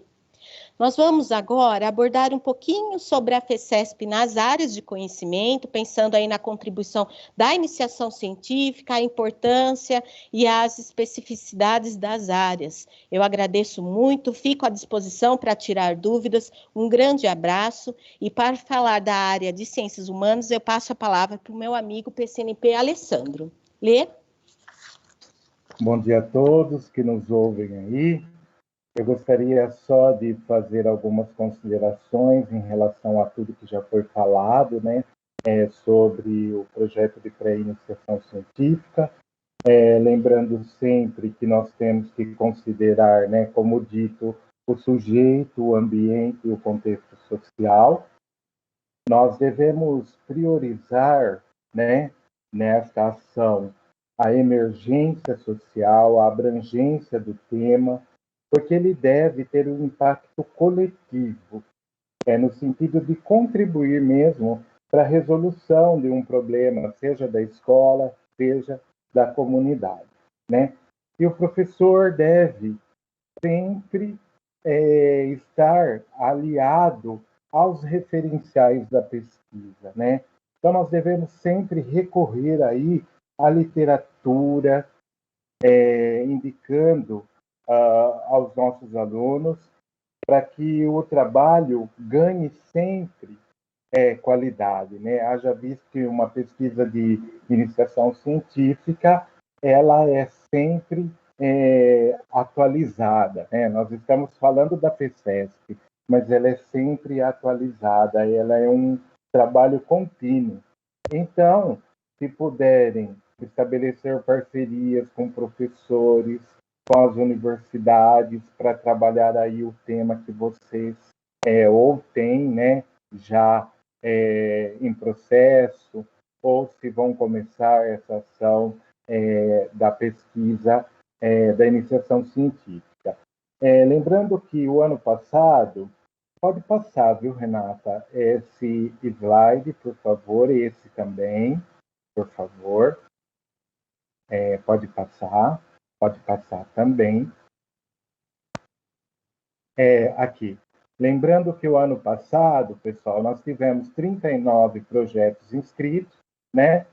Nós vamos agora abordar um pouquinho sobre a FECESP nas áreas de conhecimento, pensando aí na contribuição da iniciação científica, a importância e as especificidades das áreas. Eu agradeço muito, fico à disposição para tirar dúvidas, um grande abraço, e para falar da área de Ciências Humanas, eu passo a palavra para o meu amigo PCNP Alessandro. Lê. Bom dia a todos que nos ouvem aí. Eu gostaria só de fazer algumas considerações em relação a tudo que já foi falado, né, sobre o projeto de pré-iniciação científica, lembrando sempre que nós temos que considerar, né, como dito, o sujeito, o ambiente e o contexto social. Nós devemos priorizar, né, nesta ação, a emergência social, a abrangência do tema, porque ele deve ter um impacto coletivo, no sentido de contribuir mesmo para a resolução de um problema, seja da escola, seja da comunidade, né? E o professor deve sempre estar aliado aos referenciais da pesquisa, né? Então, nós devemos sempre recorrer aí à literatura, indicando aos nossos alunos para que o trabalho ganhe sempre qualidade, né? Haja visto que uma pesquisa de iniciação científica, ela é sempre atualizada, né? Nós estamos falando da PCESP, mas ela é sempre atualizada, ela é um trabalho contínuo. Então, se puderem estabelecer parcerias com professores, com as universidades, para trabalhar aí o tema que vocês ou têm, né, já em processo, ou se vão começar essa ação da pesquisa, da iniciação científica. Lembrando que o ano passado, pode passar, viu, Renata? Esse slide, por favor, esse também, por favor. Pode passar também. Aqui. Lembrando que o ano passado, pessoal, nós tivemos 39 projetos inscritos, né?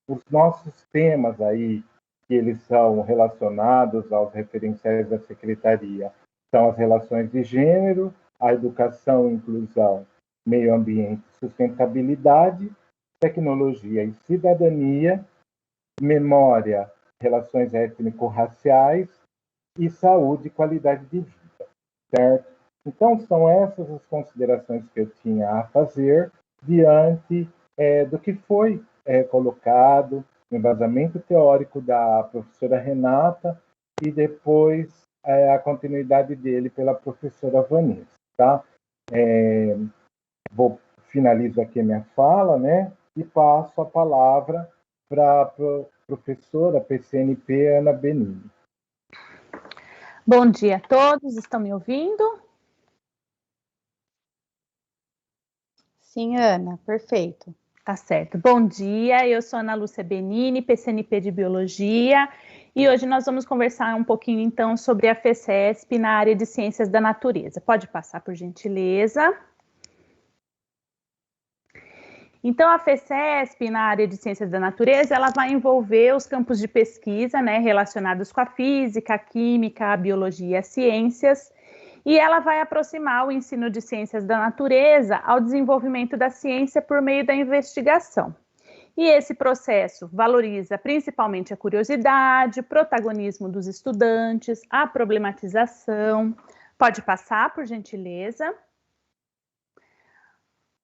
Os nossos temas aí, que eles são relacionados aos referenciais da Secretaria, são as relações de gênero, a educação, inclusão, meio ambiente, sustentabilidade, tecnologia e cidadania, memória, relações étnico-raciais e saúde e qualidade de vida, certo? Então, são essas as considerações que eu tinha a fazer diante do que foi colocado no embasamento teórico da professora Renata e depois a continuidade dele pela professora Vanessa, tá? Finalizo aqui a minha fala, né? E passo a palavra para a professora PCNP Ana Benini. Bom dia a todos, estão me ouvindo? Sim, Ana, perfeito. Tá certo. Bom dia, eu sou Ana Lúcia Benini, PCNP de Biologia, e hoje nós vamos conversar um pouquinho, então, sobre a FECESP na área de Ciências da Natureza. Pode passar, por gentileza. Então, a FECESP, na área de Ciências da Natureza, ela vai envolver os campos de pesquisa, né, relacionados com a física, a química, a biologia e as ciências, e ela vai aproximar o ensino de ciências da natureza ao desenvolvimento da ciência por meio da investigação. E esse processo valoriza principalmente a curiosidade, o protagonismo dos estudantes, a problematização. Pode passar, por gentileza.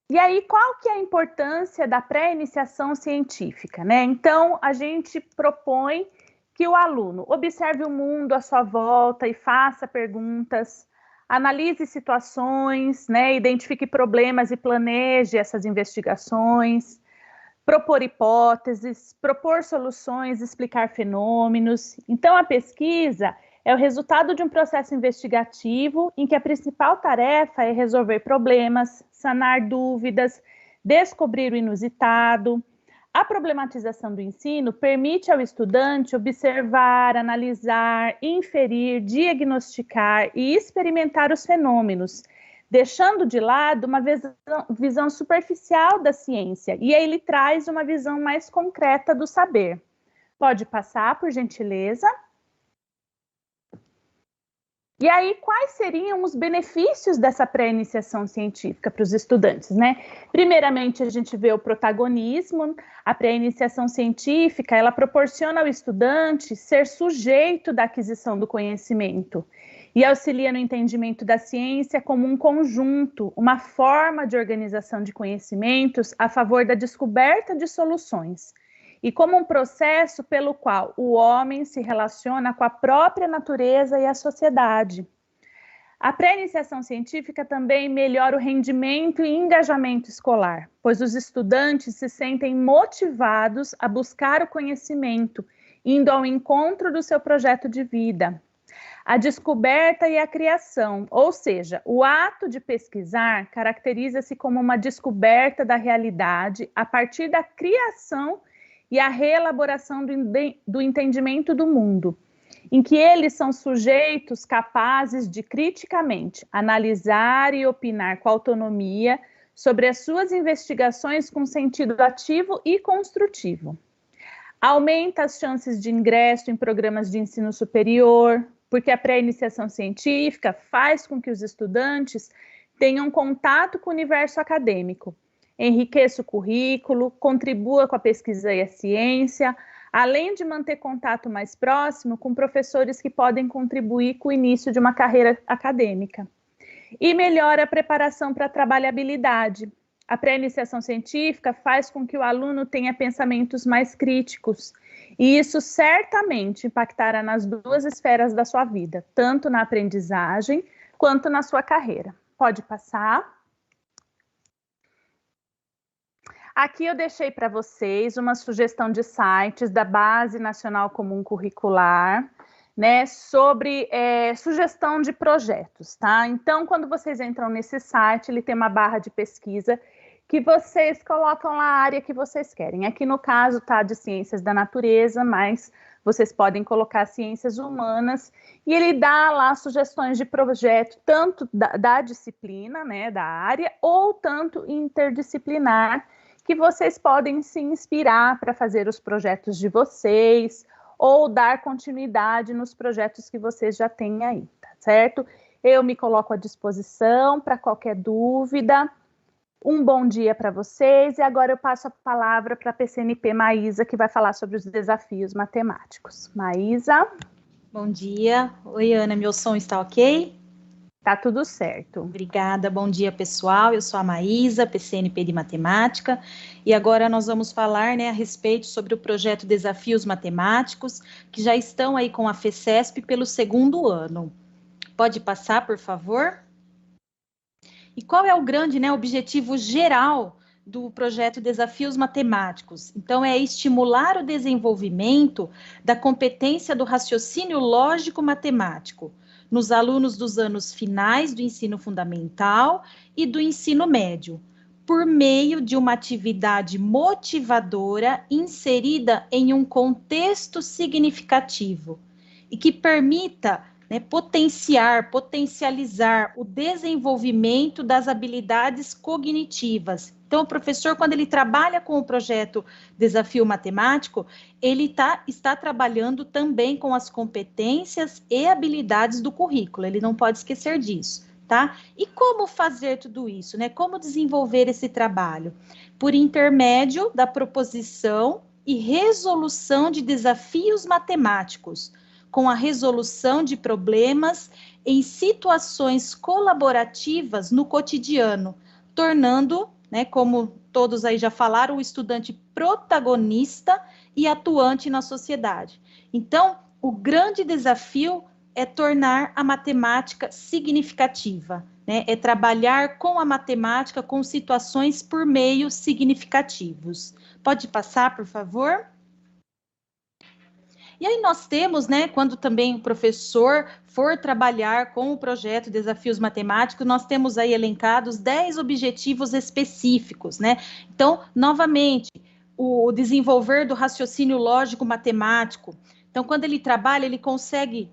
E aí, qual que é a importância da pré-iniciação científica, né? Então, a gente propõe que o aluno observe o mundo à sua volta e faça perguntas, analise situações, né? Identifique problemas e planeje essas investigações, propor hipóteses, propor soluções, explicar fenômenos. Então, a pesquisa é o resultado de um processo investigativo em que a principal tarefa é resolver problemas, sanar dúvidas, descobrir o inusitado. A problematização do ensino permite ao estudante observar, analisar, inferir, diagnosticar e experimentar os fenômenos, deixando de lado uma visão superficial da ciência, e aí ele traz uma visão mais concreta do saber. Pode passar, por gentileza. E aí, quais seriam os benefícios dessa pré-iniciação científica para os estudantes, né? Primeiramente, a gente vê o protagonismo. A pré-iniciação científica, ela proporciona ao estudante ser sujeito da aquisição do conhecimento e auxilia no entendimento da ciência como um conjunto, uma forma de organização de conhecimentos a favor da descoberta de soluções, e como um processo pelo qual o homem se relaciona com a própria natureza e a sociedade. A pré-iniciação científica também melhora o rendimento e engajamento escolar, pois os estudantes se sentem motivados a buscar o conhecimento, indo ao encontro do seu projeto de vida. A descoberta e a criação, ou seja, o ato de pesquisar caracteriza-se como uma descoberta da realidade a partir da criação e a reelaboração do entendimento do mundo, em que eles são sujeitos capazes de criticamente analisar e opinar com autonomia sobre as suas investigações com sentido ativo e construtivo. Aumenta as chances de ingresso em programas de ensino superior, porque a pré-iniciação científica faz com que os estudantes tenham contato com o universo acadêmico, enriqueça o currículo, contribua com a pesquisa e a ciência, além de manter contato mais próximo com professores que podem contribuir com o início de uma carreira acadêmica. E melhora a preparação para a trabalhabilidade. A pré-iniciação científica faz com que o aluno tenha pensamentos mais críticos, e isso certamente impactará nas duas esferas da sua vida, tanto na aprendizagem quanto na sua carreira. Pode passar. Aqui eu deixei para vocês uma sugestão de sites da Base Nacional Comum Curricular, né, sobre sugestão de projetos, tá? Então, quando vocês entram nesse site, ele tem uma barra de pesquisa que vocês colocam lá a área que vocês querem. Aqui no caso tá de ciências da natureza, mas vocês podem colocar ciências humanas, e ele dá lá sugestões de projeto, tanto da disciplina, né, da área, ou tanto interdisciplinar, que vocês podem se inspirar para fazer os projetos de vocês, ou dar continuidade nos projetos que vocês já têm aí, tá certo? Eu me coloco à disposição para qualquer dúvida. Um bom dia para vocês, e agora eu passo a palavra para a PCNP Maísa, que vai falar sobre os desafios matemáticos. Maísa. Bom dia. Oi, Ana, meu som está ok? Tá tudo certo. Obrigada, bom dia, pessoal. Eu sou a Maísa, PCNP de Matemática, e agora nós vamos falar, né, a respeito sobre o projeto Desafios Matemáticos, que já estão aí com a FECESP pelo 2º ano. Pode passar, por favor? E qual é o grande, né, objetivo geral do projeto Desafios Matemáticos? Então, é estimular o desenvolvimento da competência do raciocínio lógico-matemático nos alunos dos anos finais do ensino fundamental e do ensino médio, por meio de uma atividade motivadora inserida em um contexto significativo e que permita, né, potencializar o desenvolvimento das habilidades cognitivas. Então, o professor, quando ele trabalha com o projeto Desafio Matemático, ele está trabalhando também com as competências e habilidades do currículo, ele não pode esquecer disso, tá? E como fazer tudo isso, né? Como desenvolver esse trabalho? Por intermédio da proposição e resolução de desafios matemáticos, com a resolução de problemas em situações colaborativas no cotidiano, tornando, né, como todos aí já falaram, o estudante protagonista e atuante na sociedade. Então, o grande desafio é tornar a matemática significativa, né? É trabalhar com a matemática com situações por meios significativos. Pode passar, por favor? E aí nós temos, né, quando também o professor for trabalhar com o projeto Desafios Matemáticos, nós temos aí elencados 10 objetivos específicos, né? Então, novamente, o desenvolver do raciocínio lógico matemático. Então, quando ele trabalha,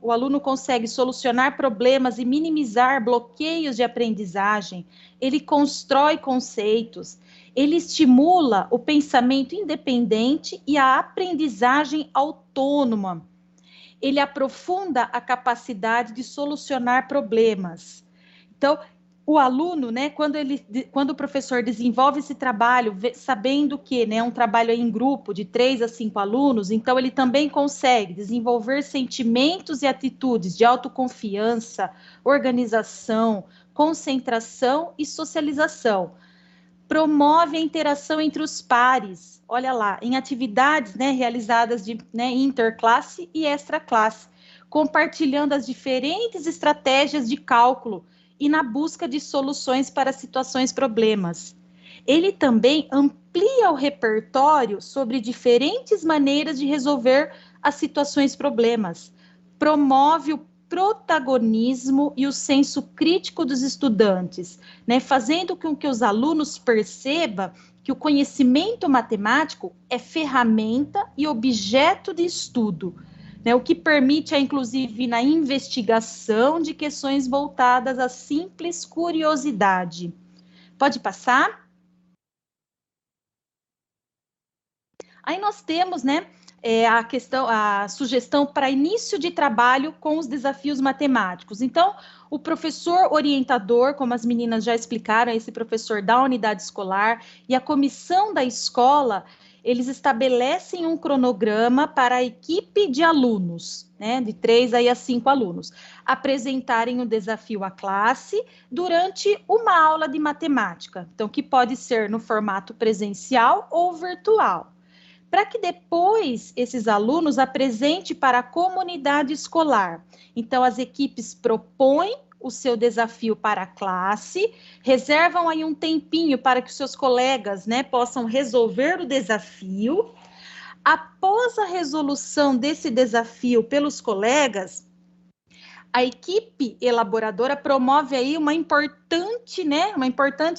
o aluno consegue solucionar problemas e minimizar bloqueios de aprendizagem, ele constrói conceitos, ele estimula o pensamento independente e a aprendizagem autônoma. Ele aprofunda a capacidade de solucionar problemas. Então, o aluno, né, quando o professor desenvolve esse trabalho, sabendo que, né, é um trabalho em grupo de 3 a 5 alunos, então ele também consegue desenvolver sentimentos e atitudes de autoconfiança, organização, concentração e socialização. Promove a interação entre os pares, olha lá, em atividades, né, realizadas interclasse e extraclasse, compartilhando as diferentes estratégias de cálculo e na busca de soluções para situações problemas. Ele também amplia o repertório sobre diferentes maneiras de resolver as situações problemas, promove o protagonismo e o senso crítico dos estudantes, né, fazendo com que os alunos percebam que o conhecimento matemático é ferramenta e objeto de estudo, né, o que permite, inclusive, na investigação de questões voltadas à simples curiosidade. Pode passar? Aí nós temos, né, a sugestão para início de trabalho com os desafios matemáticos. Então, o professor orientador, como as meninas já explicaram, esse professor da unidade escolar e a comissão da escola, eles estabelecem um cronograma para a equipe de alunos, né, de 3 a 5 alunos, apresentarem o desafio à classe durante uma aula de matemática, então que pode ser no formato presencial ou virtual, para que depois esses alunos apresentem para a comunidade escolar. Então, as equipes propõem o seu desafio para a classe, reservam aí um tempinho para que os seus colegas, né, possam resolver o desafio. Após a resolução desse desafio pelos colegas, a equipe elaboradora promove aí uma importante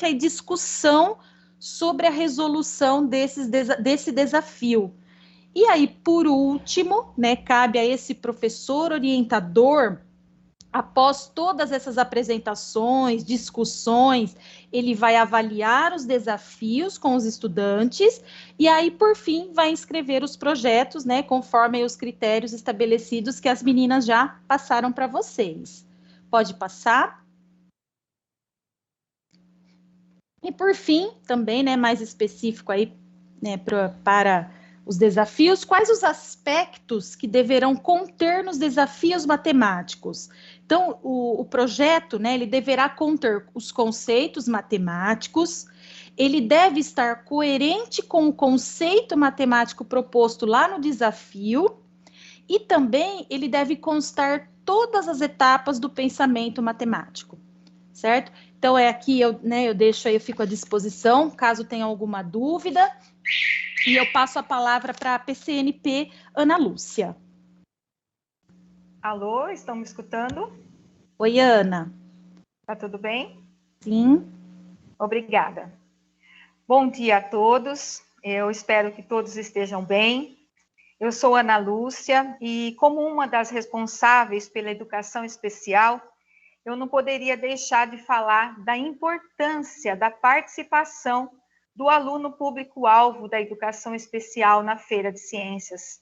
aí discussão sobre a resolução desse desafio. E aí, por último, né, cabe a esse professor orientador, após todas essas apresentações, discussões, ele vai avaliar os desafios com os estudantes e aí, por fim, vai inscrever os projetos, né, conforme os critérios estabelecidos que as meninas já passaram para vocês. Pode passar. E por fim, também, né, mais específico aí, né, para os desafios, quais os aspectos que deverão conter nos desafios matemáticos? Então, o projeto, né, ele deverá conter os conceitos matemáticos, ele deve estar coerente com o conceito matemático proposto lá no desafio, e também ele deve constar todas as etapas do pensamento matemático, certo? Então, aqui eu deixo aí, eu fico à disposição, caso tenha alguma dúvida, e eu passo a palavra para a PCNP Ana Lúcia. Alô, estão me escutando? Oi, Ana. Tá tudo bem? Sim. Obrigada. Bom dia a todos, eu espero que todos estejam bem. Eu sou Ana Lúcia e, como uma das responsáveis pela educação especial, eu não poderia deixar de falar da importância da participação do aluno público-alvo da educação especial na Feira de Ciências.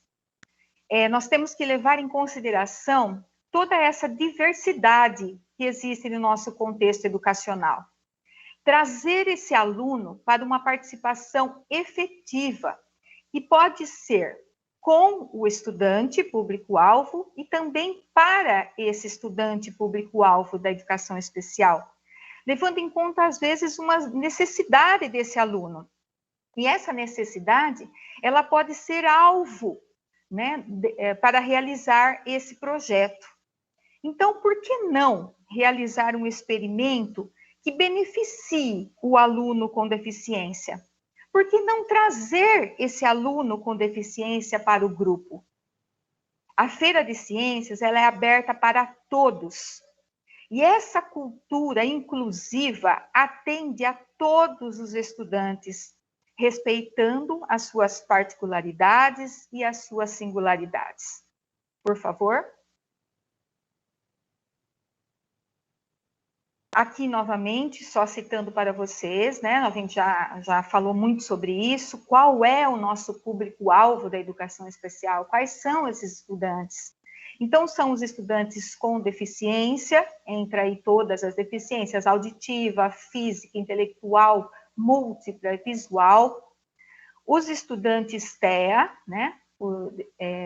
Nós temos que levar em consideração toda essa diversidade que existe no nosso contexto educacional. Trazer esse aluno para uma participação efetiva, e pode ser com o estudante público-alvo e também para esse estudante público-alvo da educação especial, levando em conta, às vezes, uma necessidade desse aluno. E essa necessidade, ela pode ser alvo, né, para realizar esse projeto. Então, por que não realizar um experimento que beneficie o aluno com deficiência? Por que não trazer esse aluno com deficiência para o grupo? A Feira de Ciências, ela é aberta para todos. E essa cultura inclusiva atende a todos os estudantes, respeitando as suas particularidades e as suas singularidades. Por favor. Aqui, novamente, só citando para vocês, né, a gente já falou muito sobre isso, qual é o nosso público-alvo da educação especial, quais são esses estudantes? Então, são os estudantes com deficiência, entra aí todas as deficiências, auditiva, física, intelectual, múltipla, visual, os estudantes TEA, né,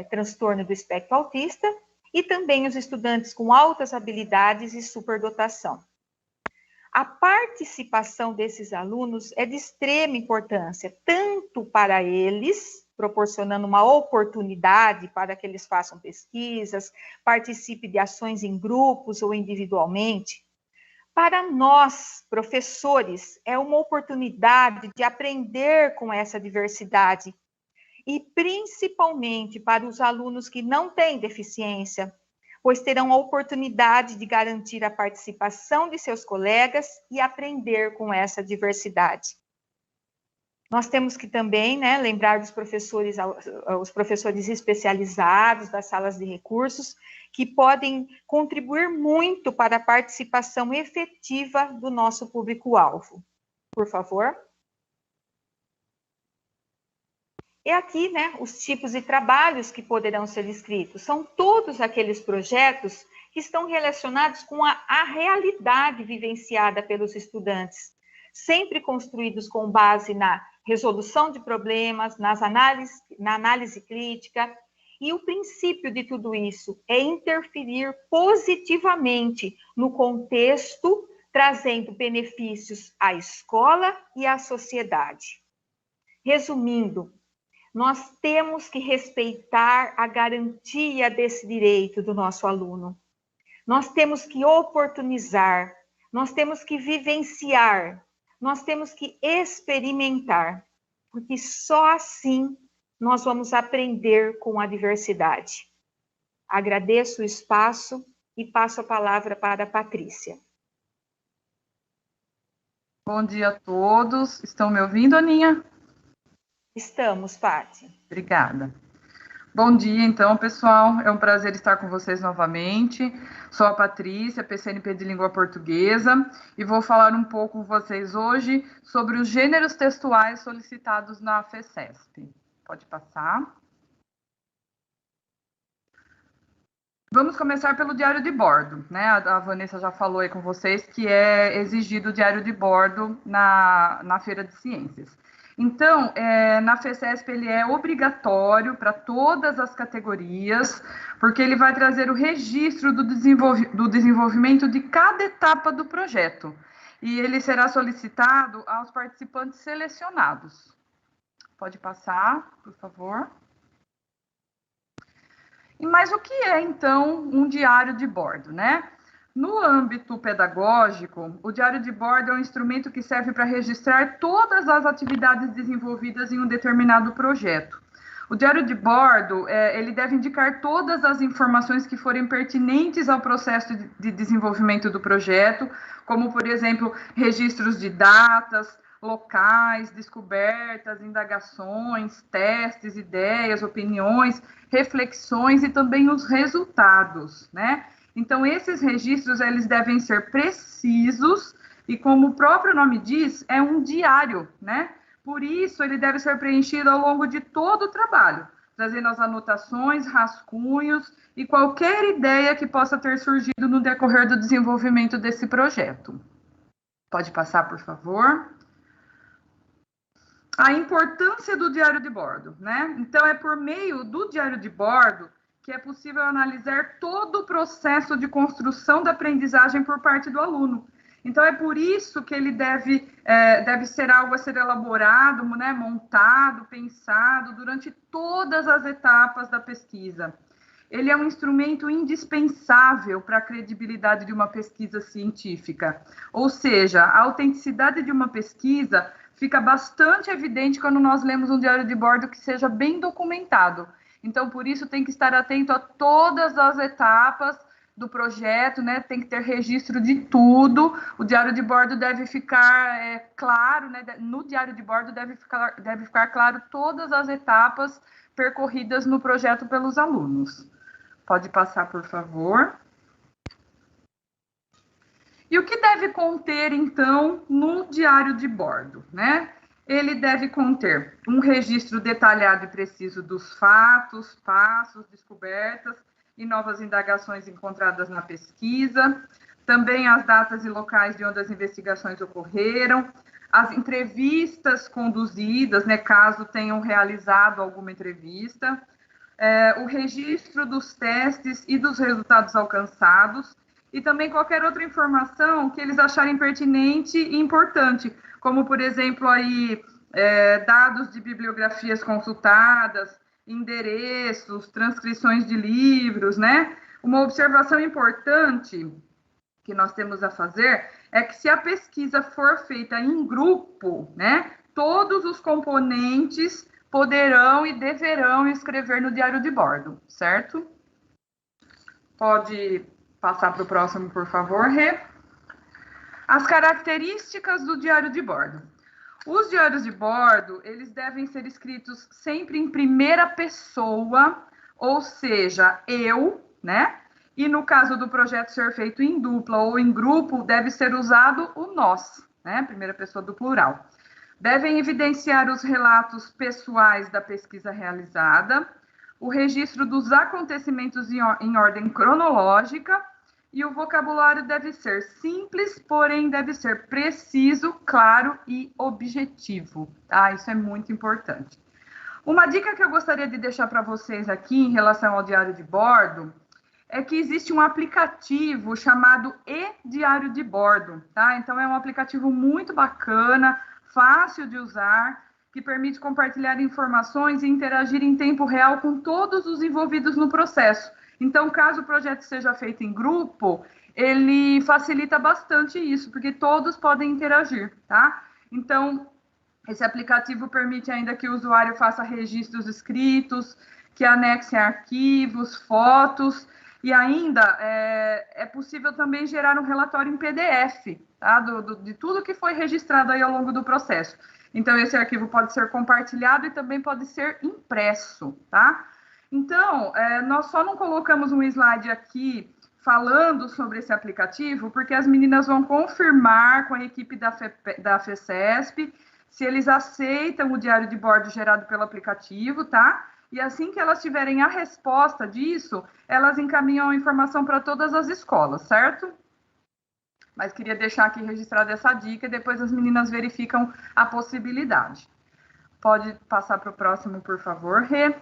transtorno do espectro autista, e também os estudantes com altas habilidades e superdotação. A participação desses alunos é de extrema importância, tanto para eles, proporcionando uma oportunidade para que eles façam pesquisas, participem de ações em grupos ou individualmente. Para nós, professores, é uma oportunidade de aprender com essa diversidade, e principalmente para os alunos que não têm deficiência, pois terão a oportunidade de garantir a participação de seus colegas e aprender com essa diversidade. Nós temos que também, né, lembrar dos professores, os professores especializados das salas de recursos, que podem contribuir muito para a participação efetiva do nosso público-alvo. Por favor. E aqui, né, os tipos de trabalhos que poderão ser inscritos. São todos aqueles projetos que estão relacionados com a realidade vivenciada pelos estudantes, sempre construídos com base na resolução de problemas, na análise crítica, e o princípio de tudo isso é interferir positivamente no contexto, trazendo benefícios à escola e à sociedade. Resumindo, nós temos que respeitar a garantia desse direito do nosso aluno. Nós temos que oportunizar, nós temos que vivenciar, nós temos que experimentar, porque só assim nós vamos aprender com a diversidade. Agradeço o espaço e passo a palavra para a Patrícia. Bom dia a todos. Estão me ouvindo, Aninha? Estamos, Pati. Obrigada. Bom dia, então, pessoal. É um prazer estar com vocês novamente. Sou a Patrícia, PCNP de Língua Portuguesa, e vou falar um pouco com vocês hoje sobre os gêneros textuais solicitados na FECESP. Pode passar. Vamos começar pelo diário de bordo, né? A Vanessa já falou aí com vocês que é exigido o diário de bordo na Feira de Ciências. Então, na FECESP ele é obrigatório para todas as categorias, porque ele vai trazer o registro do desenvolvimento de cada etapa do projeto. E ele será solicitado aos participantes selecionados. Pode passar, por favor. Mas o que é, então, um diário de bordo, né? No âmbito pedagógico, o diário de bordo é um instrumento que serve para registrar todas as atividades desenvolvidas em um determinado projeto. O diário de bordo, ele deve indicar todas as informações que forem pertinentes ao processo de desenvolvimento do projeto, como, por exemplo, registros de datas, locais, descobertas, indagações, testes, ideias, opiniões, reflexões e também os resultados, né? Então, esses registros, eles devem ser precisos e, como o próprio nome diz, é um diário, né? Por isso, ele deve ser preenchido ao longo de todo o trabalho, trazendo as anotações, rascunhos e qualquer ideia que possa ter surgido no decorrer do desenvolvimento desse projeto. Pode passar, por favor. A importância do diário de bordo, né? Então, é por meio do diário de bordo que é possível analisar todo o processo de construção da aprendizagem por parte do aluno. Então, é por isso que ele deve ser algo a ser elaborado, né, montado, pensado durante todas as etapas da pesquisa. Ele é um instrumento indispensável para a credibilidade de uma pesquisa científica. Ou seja, a autenticidade de uma pesquisa fica bastante evidente quando nós lemos um diário de bordo que seja bem documentado. Então, por isso, tem que estar atento a todas as etapas do projeto, né? Tem que ter registro de tudo. O diário de bordo deve ficar claro, né? No diário de bordo deve ficar claro todas as etapas percorridas no projeto pelos alunos. Pode passar, por favor. E o que deve conter, então, no diário de bordo, né? Ele deve conter um registro detalhado e preciso dos fatos, passos, descobertas e novas indagações encontradas na pesquisa, também as datas e locais de onde as investigações ocorreram, as entrevistas conduzidas, né, caso tenham realizado alguma entrevista, o registro dos testes e dos resultados alcançados, e também qualquer outra informação que eles acharem pertinente e importante, como, por exemplo, aí, dados de bibliografias consultadas, endereços, transcrições de livros, né? Uma observação importante que nós temos a fazer é que se a pesquisa for feita em grupo, né, todos os componentes poderão e deverão escrever no diário de bordo, certo? Pode passar para o próximo, por favor, Rê. As características do diário de bordo. Os diários de bordo, eles devem ser escritos sempre em primeira pessoa, ou seja, eu, né? E no caso do projeto ser feito em dupla ou em grupo, deve ser usado o nós, né? Primeira pessoa do plural. Devem evidenciar os relatos pessoais da pesquisa realizada, o registro dos acontecimentos em ordem cronológica e o vocabulário deve ser simples, porém deve ser preciso, claro e objetivo, tá? Isso é muito importante. Uma dica que eu gostaria de deixar para vocês aqui em relação ao diário de bordo é que existe um aplicativo chamado e-diário de bordo, tá? Então, é um aplicativo muito bacana, fácil de usar, que permite compartilhar informações e interagir em tempo real com todos os envolvidos no processo. Então, caso o projeto seja feito em grupo, ele facilita bastante isso, porque todos podem interagir, tá? Então, esse aplicativo permite ainda que o usuário faça registros escritos, que anexe arquivos, fotos, e ainda é possível também gerar um relatório em PDF, tá? De tudo que foi registrado aí ao longo do processo. Então, esse arquivo pode ser compartilhado e também pode ser impresso, tá? Então, nós só não colocamos um slide aqui falando sobre esse aplicativo, porque as meninas vão confirmar com a equipe da FECESP se eles aceitam o diário de bordo gerado pelo aplicativo, tá? E assim que elas tiverem a resposta disso, elas encaminham a informação para todas as escolas, certo? Mas queria deixar aqui registrada essa dica e depois as meninas verificam a possibilidade. Pode passar para o próximo, por favor, Rê.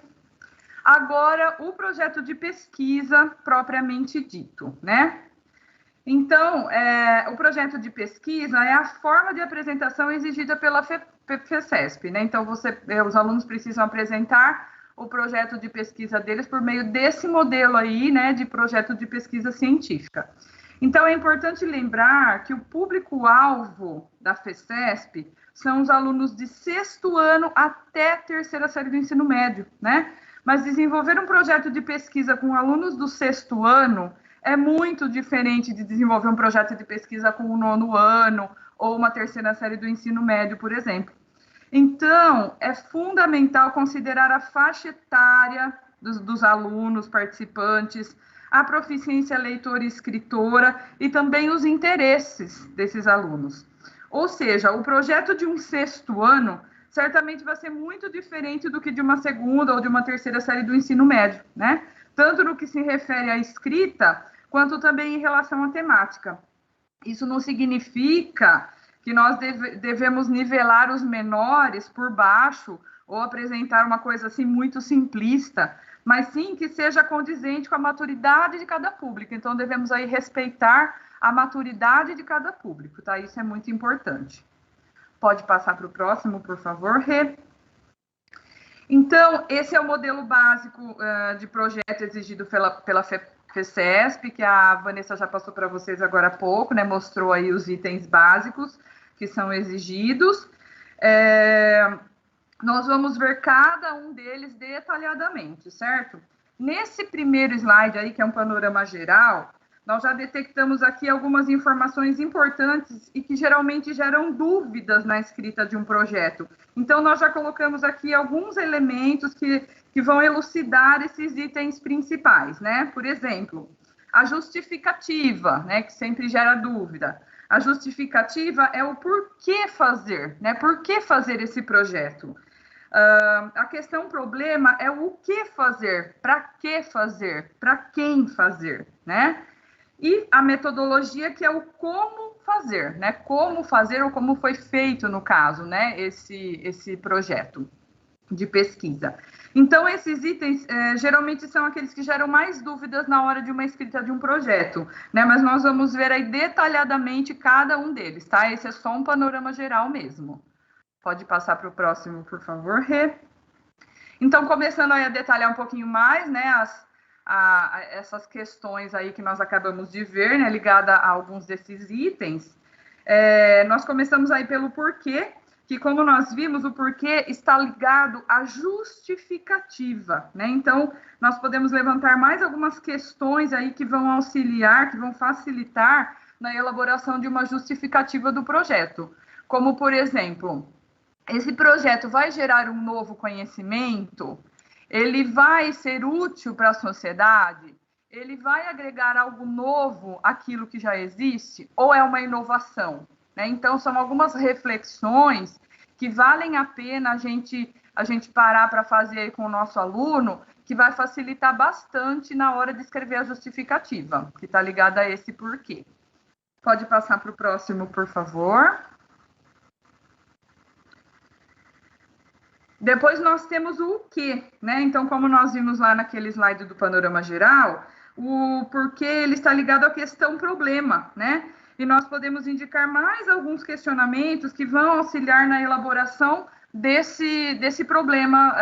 Agora, o projeto de pesquisa propriamente dito, né? Então, o projeto de pesquisa é a forma de apresentação exigida pela FECESP, né? Então, os alunos precisam apresentar o projeto de pesquisa deles por meio desse modelo aí, né, de projeto de pesquisa científica. Então, é importante lembrar que o público-alvo da FECESP são os alunos de 6º ano até 3ª série do ensino médio, né? Mas desenvolver um projeto de pesquisa com alunos do 6º ano é muito diferente de desenvolver um projeto de pesquisa com o 9º ano ou uma 3ª série do ensino médio, por exemplo. Então, é fundamental considerar a faixa etária dos alunos participantes, a proficiência leitora e escritora e também os interesses desses alunos. Ou seja, o projeto de um 6º ano certamente vai ser muito diferente do que de uma 2ª ou de uma 3ª série do ensino médio, né? Tanto no que se refere à escrita, quanto também em relação à temática. Isso não significa que nós devemos nivelar os menores por baixo ou apresentar uma coisa assim muito simplista, mas sim que seja condizente com a maturidade de cada público. Então, devemos aí respeitar a maturidade de cada público, tá? Isso é muito importante. Pode passar para o próximo, por favor, Rê. Então, esse é o modelo básico de projeto exigido pela FECESP, que a Vanessa já passou para vocês agora há pouco, né? Mostrou aí os itens básicos que são exigidos. Nós vamos ver cada um deles detalhadamente, certo? Nesse primeiro slide aí, que é um panorama geral, nós já detectamos aqui algumas informações importantes e que geralmente geram dúvidas na escrita de um projeto. Então, nós já colocamos aqui alguns elementos que vão elucidar esses itens principais, né? Por exemplo, a justificativa, né, que sempre gera dúvida. A justificativa é o porquê fazer, né? Por que fazer esse projeto? A questão problema é o que fazer, para quem fazer, né? E a metodologia, que é o como fazer, né? Como fazer ou como foi feito, no caso, né? Esse projeto de pesquisa. Então, esses itens geralmente são aqueles que geram mais dúvidas na hora de uma escrita de um projeto, né? Mas nós vamos ver aí detalhadamente cada um deles, tá? Esse é só um panorama geral mesmo. Pode passar para o próximo, por favor, Rê. Então, começando aí a detalhar um pouquinho mais, né? Essas questões aí que nós acabamos de ver, né, ligada a alguns desses itens, nós começamos aí pelo porquê, que como nós vimos, o porquê está ligado à justificativa, né? Então, nós podemos levantar mais algumas questões aí que vão auxiliar, que vão facilitar na elaboração de uma justificativa do projeto, como, por exemplo, esse projeto vai gerar um novo conhecimento? Ele vai ser útil para a sociedade? Ele vai agregar algo novo àquilo que já existe? Ou é uma inovação? Né? Então, são algumas reflexões que valem a pena a gente a gente parar para fazer aí com o nosso aluno, que vai facilitar bastante na hora de escrever a justificativa, que está ligada a esse porquê. Pode passar para o próximo, por favor. Depois nós temos o quê, né? Então, como nós vimos lá naquele slide do panorama geral, o porquê ele está ligado à questão problema, né? E nós podemos indicar mais alguns questionamentos que vão auxiliar na elaboração desse problema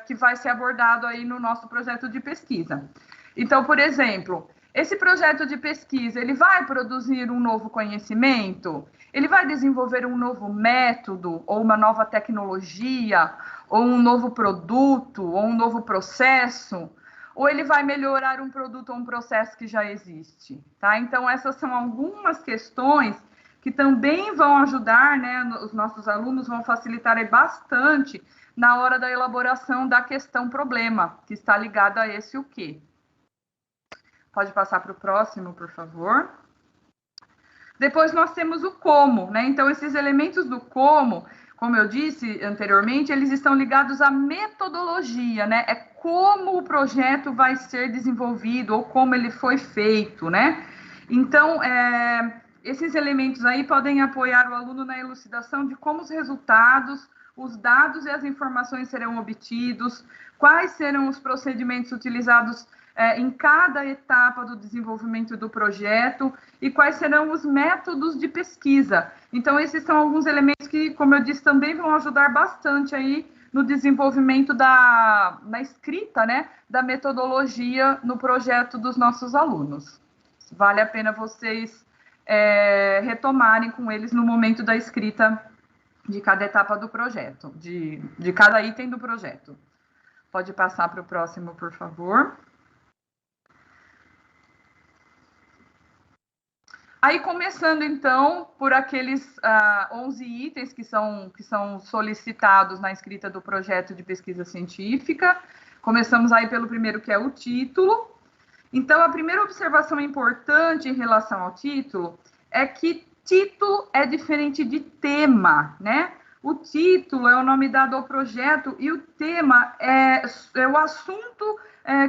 que vai ser abordado aí no nosso projeto de pesquisa. Então, por exemplo, esse projeto de pesquisa, ele vai produzir um novo conhecimento? Ele vai desenvolver um novo método, ou uma nova tecnologia, ou um novo produto, ou um novo processo? Ou ele vai melhorar um produto ou um processo que já existe, tá? Então, essas são algumas questões que também vão ajudar, né? Os nossos alunos vão facilitar aí bastante na hora da elaboração da questão problema, que está ligada a esse o quê. Pode passar para o próximo, por favor. Depois nós temos o como, né? Então, esses elementos do como eu disse anteriormente, eles estão ligados à metodologia, né? É como o projeto vai ser desenvolvido ou como ele foi feito, né? Então, esses elementos aí podem apoiar o aluno na elucidação de como os resultados, os dados e as informações serão obtidos, quais serão os procedimentos utilizados em cada etapa do desenvolvimento do projeto e quais serão os métodos de pesquisa. Então, esses são alguns elementos que, como eu disse, também vão ajudar bastante aí no desenvolvimento na escrita, né, da metodologia no projeto dos nossos alunos. Vale a pena vocês retomarem com eles no momento da escrita de cada etapa do projeto, de cada item do projeto. Pode passar para o próximo, por favor. Aí, começando, então, por aqueles 11 itens que são solicitados na escrita do projeto de pesquisa científica. Começamos aí pelo primeiro, que é o título. Então, a primeira observação importante em relação ao título é que título é diferente de tema, né? O título é o nome dado ao projeto e o tema é o assunto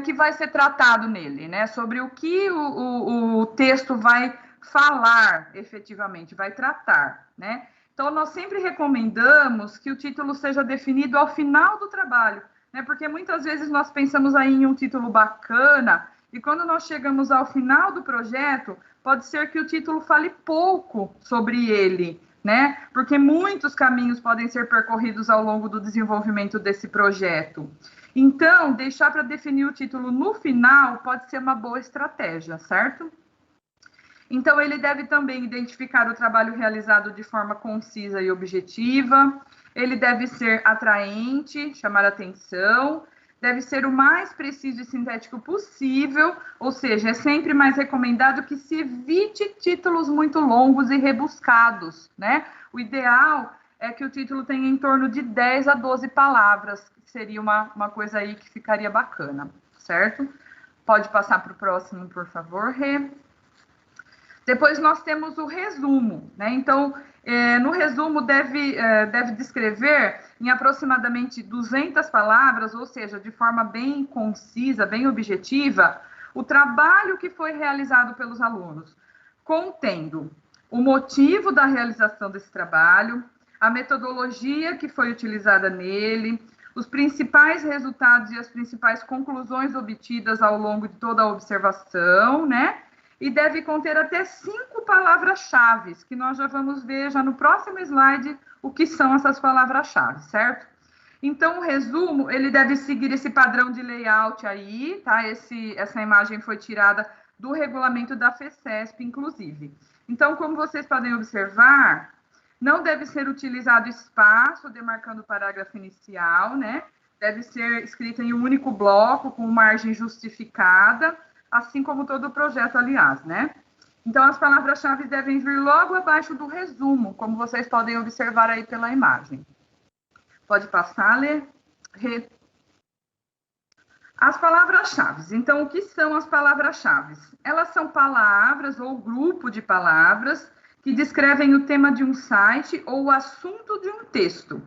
que vai ser tratado nele, né? Sobre o que o texto vai falar efetivamente, vai tratar, né? Então, nós sempre recomendamos que o título seja definido ao final do trabalho, né? Porque muitas vezes nós pensamos aí em um título bacana e quando nós chegamos ao final do projeto, pode ser que o título fale pouco sobre ele, né? Porque muitos caminhos podem ser percorridos ao longo do desenvolvimento desse projeto. Então, deixar para definir o título no final pode ser uma boa estratégia, certo? Então, ele deve também identificar o trabalho realizado de forma concisa e objetiva, ele deve ser atraente, chamar atenção, deve ser o mais preciso e sintético possível, ou seja, é sempre mais recomendado que se evite títulos muito longos e rebuscados, né? O ideal é que o título tenha em torno de 10 a 12 palavras, que seria uma coisa aí que ficaria bacana, certo? Pode passar para o próximo, por favor, Rê. Depois nós temos o resumo, né? Então, no resumo deve descrever em aproximadamente 200 palavras, ou seja, de forma bem concisa, bem objetiva, o trabalho que foi realizado pelos alunos, contendo o motivo da realização desse trabalho, a metodologia que foi utilizada nele, os principais resultados e as principais conclusões obtidas ao longo de toda a observação, né? E deve conter até 5 palavras-chave, que nós já vamos ver já no próximo slide o que são essas palavras-chave, certo? Então, o resumo, ele deve seguir esse padrão de layout aí, tá? Essa imagem foi tirada do regulamento da FECESP, inclusive. Então, como vocês podem observar, não deve ser utilizado espaço demarcando o parágrafo inicial, né? Deve ser escrito em um único bloco, com margem justificada, assim como todo o projeto, aliás, né? Então, as palavras-chave devem vir logo abaixo do resumo, como vocês podem observar aí pela imagem. Pode passar, Lê? As palavras-chave. Então, o que são as palavras-chave? Elas são palavras ou grupo de palavras que descrevem o tema de um site ou o assunto de um texto.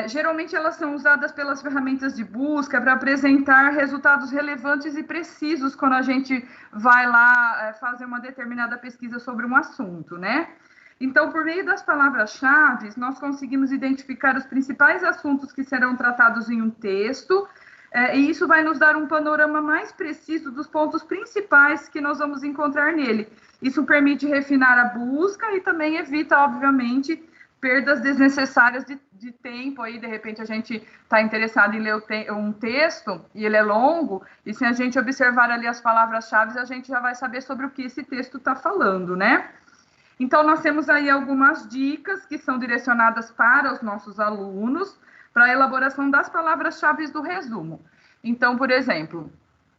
Geralmente elas são usadas pelas ferramentas de busca para apresentar resultados relevantes e precisos quando a gente vai lá fazer uma determinada pesquisa sobre um assunto, né? Então, por meio das palavras-chave, nós conseguimos identificar os principais assuntos que serão tratados em um texto, e isso vai nos dar um panorama mais preciso dos pontos principais que nós vamos encontrar nele. Isso permite refinar a busca e também evita, obviamente, perdas desnecessárias de tempo. Aí, de repente, a gente está interessado em ler um texto e ele é longo, e se a gente observar ali as palavras-chave, a gente já vai saber sobre o que esse texto está falando, né? Então, nós temos aí algumas dicas que são direcionadas para os nossos alunos para a elaboração das palavras-chave do resumo. Então, por exemplo,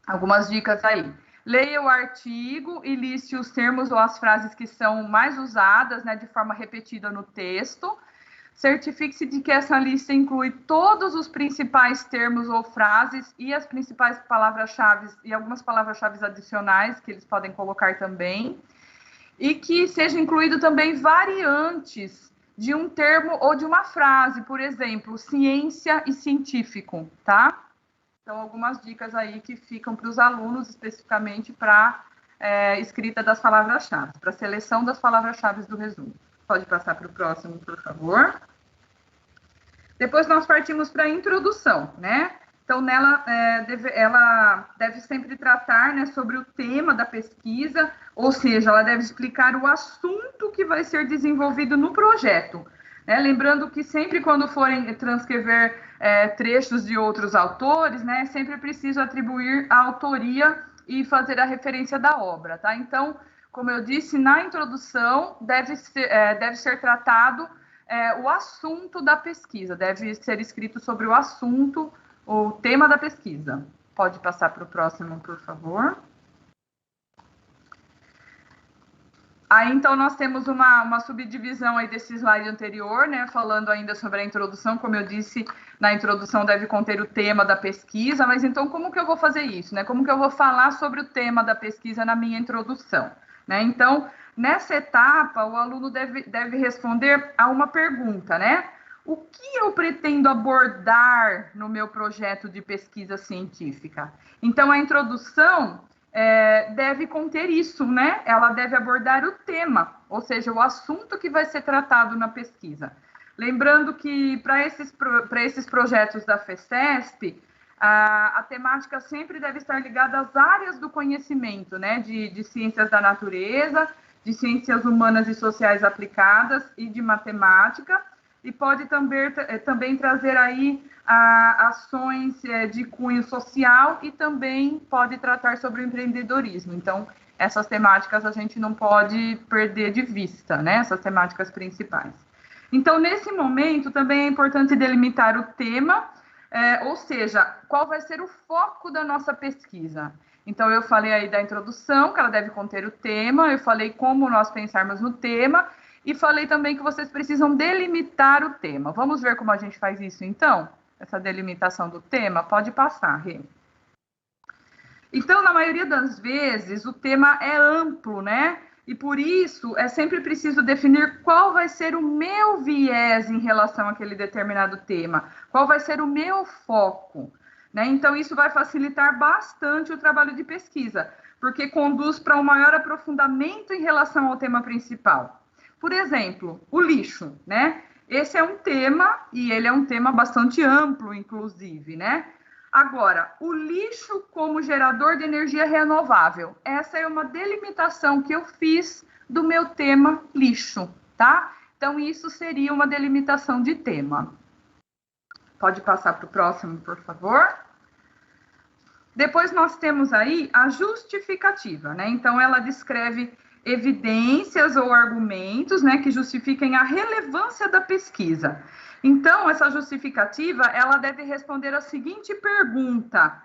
algumas dicas aí. Leia o artigo e liste os termos ou as frases que são mais usadas, né, de forma repetida no texto. Certifique-se de que essa lista inclui todos os principais termos ou frases e as principais palavras-chave e algumas palavras-chave adicionais que eles podem colocar também. E que seja incluído também variantes de um termo ou de uma frase, por exemplo, ciência e científico, tá? Então, algumas dicas aí que ficam para os alunos, especificamente para escrita das palavras-chave, para seleção das palavras-chave do resumo. Pode passar para o próximo, por favor. Depois nós partimos para a introdução, né? Então, nela, ela deve sempre tratar, né, sobre o tema da pesquisa, ou seja, ela deve explicar o assunto que vai ser desenvolvido no projeto. Né? Lembrando que sempre quando forem transcrever trechos de outros autores, né, sempre é preciso atribuir a autoria e fazer a referência da obra. Tá? Então, como eu disse, na introdução deve ser tratado o assunto da pesquisa, deve ser escrito sobre o assunto, o tema da pesquisa. Pode passar para o próximo, por favor. Aí, então, nós temos uma subdivisão aí desse slide anterior, né, falando ainda sobre a introdução. Como eu disse, na introdução deve conter o tema da pesquisa, mas então como que eu vou fazer isso, né? Como que eu vou falar sobre o tema da pesquisa na minha introdução, né? Então, nessa etapa, o aluno deve responder a uma pergunta, né? O que eu pretendo abordar no meu projeto de pesquisa científica? Então, a introdução deve conter isso, né? Ela deve abordar o tema, ou seja, o assunto que vai ser tratado na pesquisa. Lembrando que para esses projetos da FECESP, a temática sempre deve estar ligada às áreas do conhecimento, né? De ciências da natureza, de ciências humanas e sociais aplicadas e de matemática, e pode também trazer aí ações de cunho social e também pode tratar sobre o empreendedorismo. Então, essas temáticas a gente não pode perder de vista, né? Essas temáticas principais. Então, nesse momento, também é importante delimitar o tema, ou seja, qual vai ser o foco da nossa pesquisa. Então, eu falei aí da introdução, que ela deve conter o tema, eu falei como nós pensarmos no tema, e falei também que vocês precisam delimitar o tema. Vamos ver como a gente faz isso, então? Essa delimitação do tema? Pode passar, Rê. Então, na maioria das vezes, o tema é amplo, né? E por isso, é sempre preciso definir qual vai ser o meu viés em relação àquele determinado tema. Qual vai ser o meu foco, né? Então, isso vai facilitar bastante o trabalho de pesquisa, porque conduz para um maior aprofundamento em relação ao tema principal. Por exemplo, o lixo, né? Esse é um tema, e ele é um tema bastante amplo, inclusive, né? Agora, o lixo como gerador de energia renovável. Essa é uma delimitação que eu fiz do meu tema lixo, tá? Então, isso seria uma delimitação de tema. Pode passar para o próximo, por favor. Depois nós temos aí a justificativa, né? Então, ela descreve evidências ou argumentos, né, que justifiquem a relevância da pesquisa. Então, essa justificativa, ela deve responder a seguinte pergunta: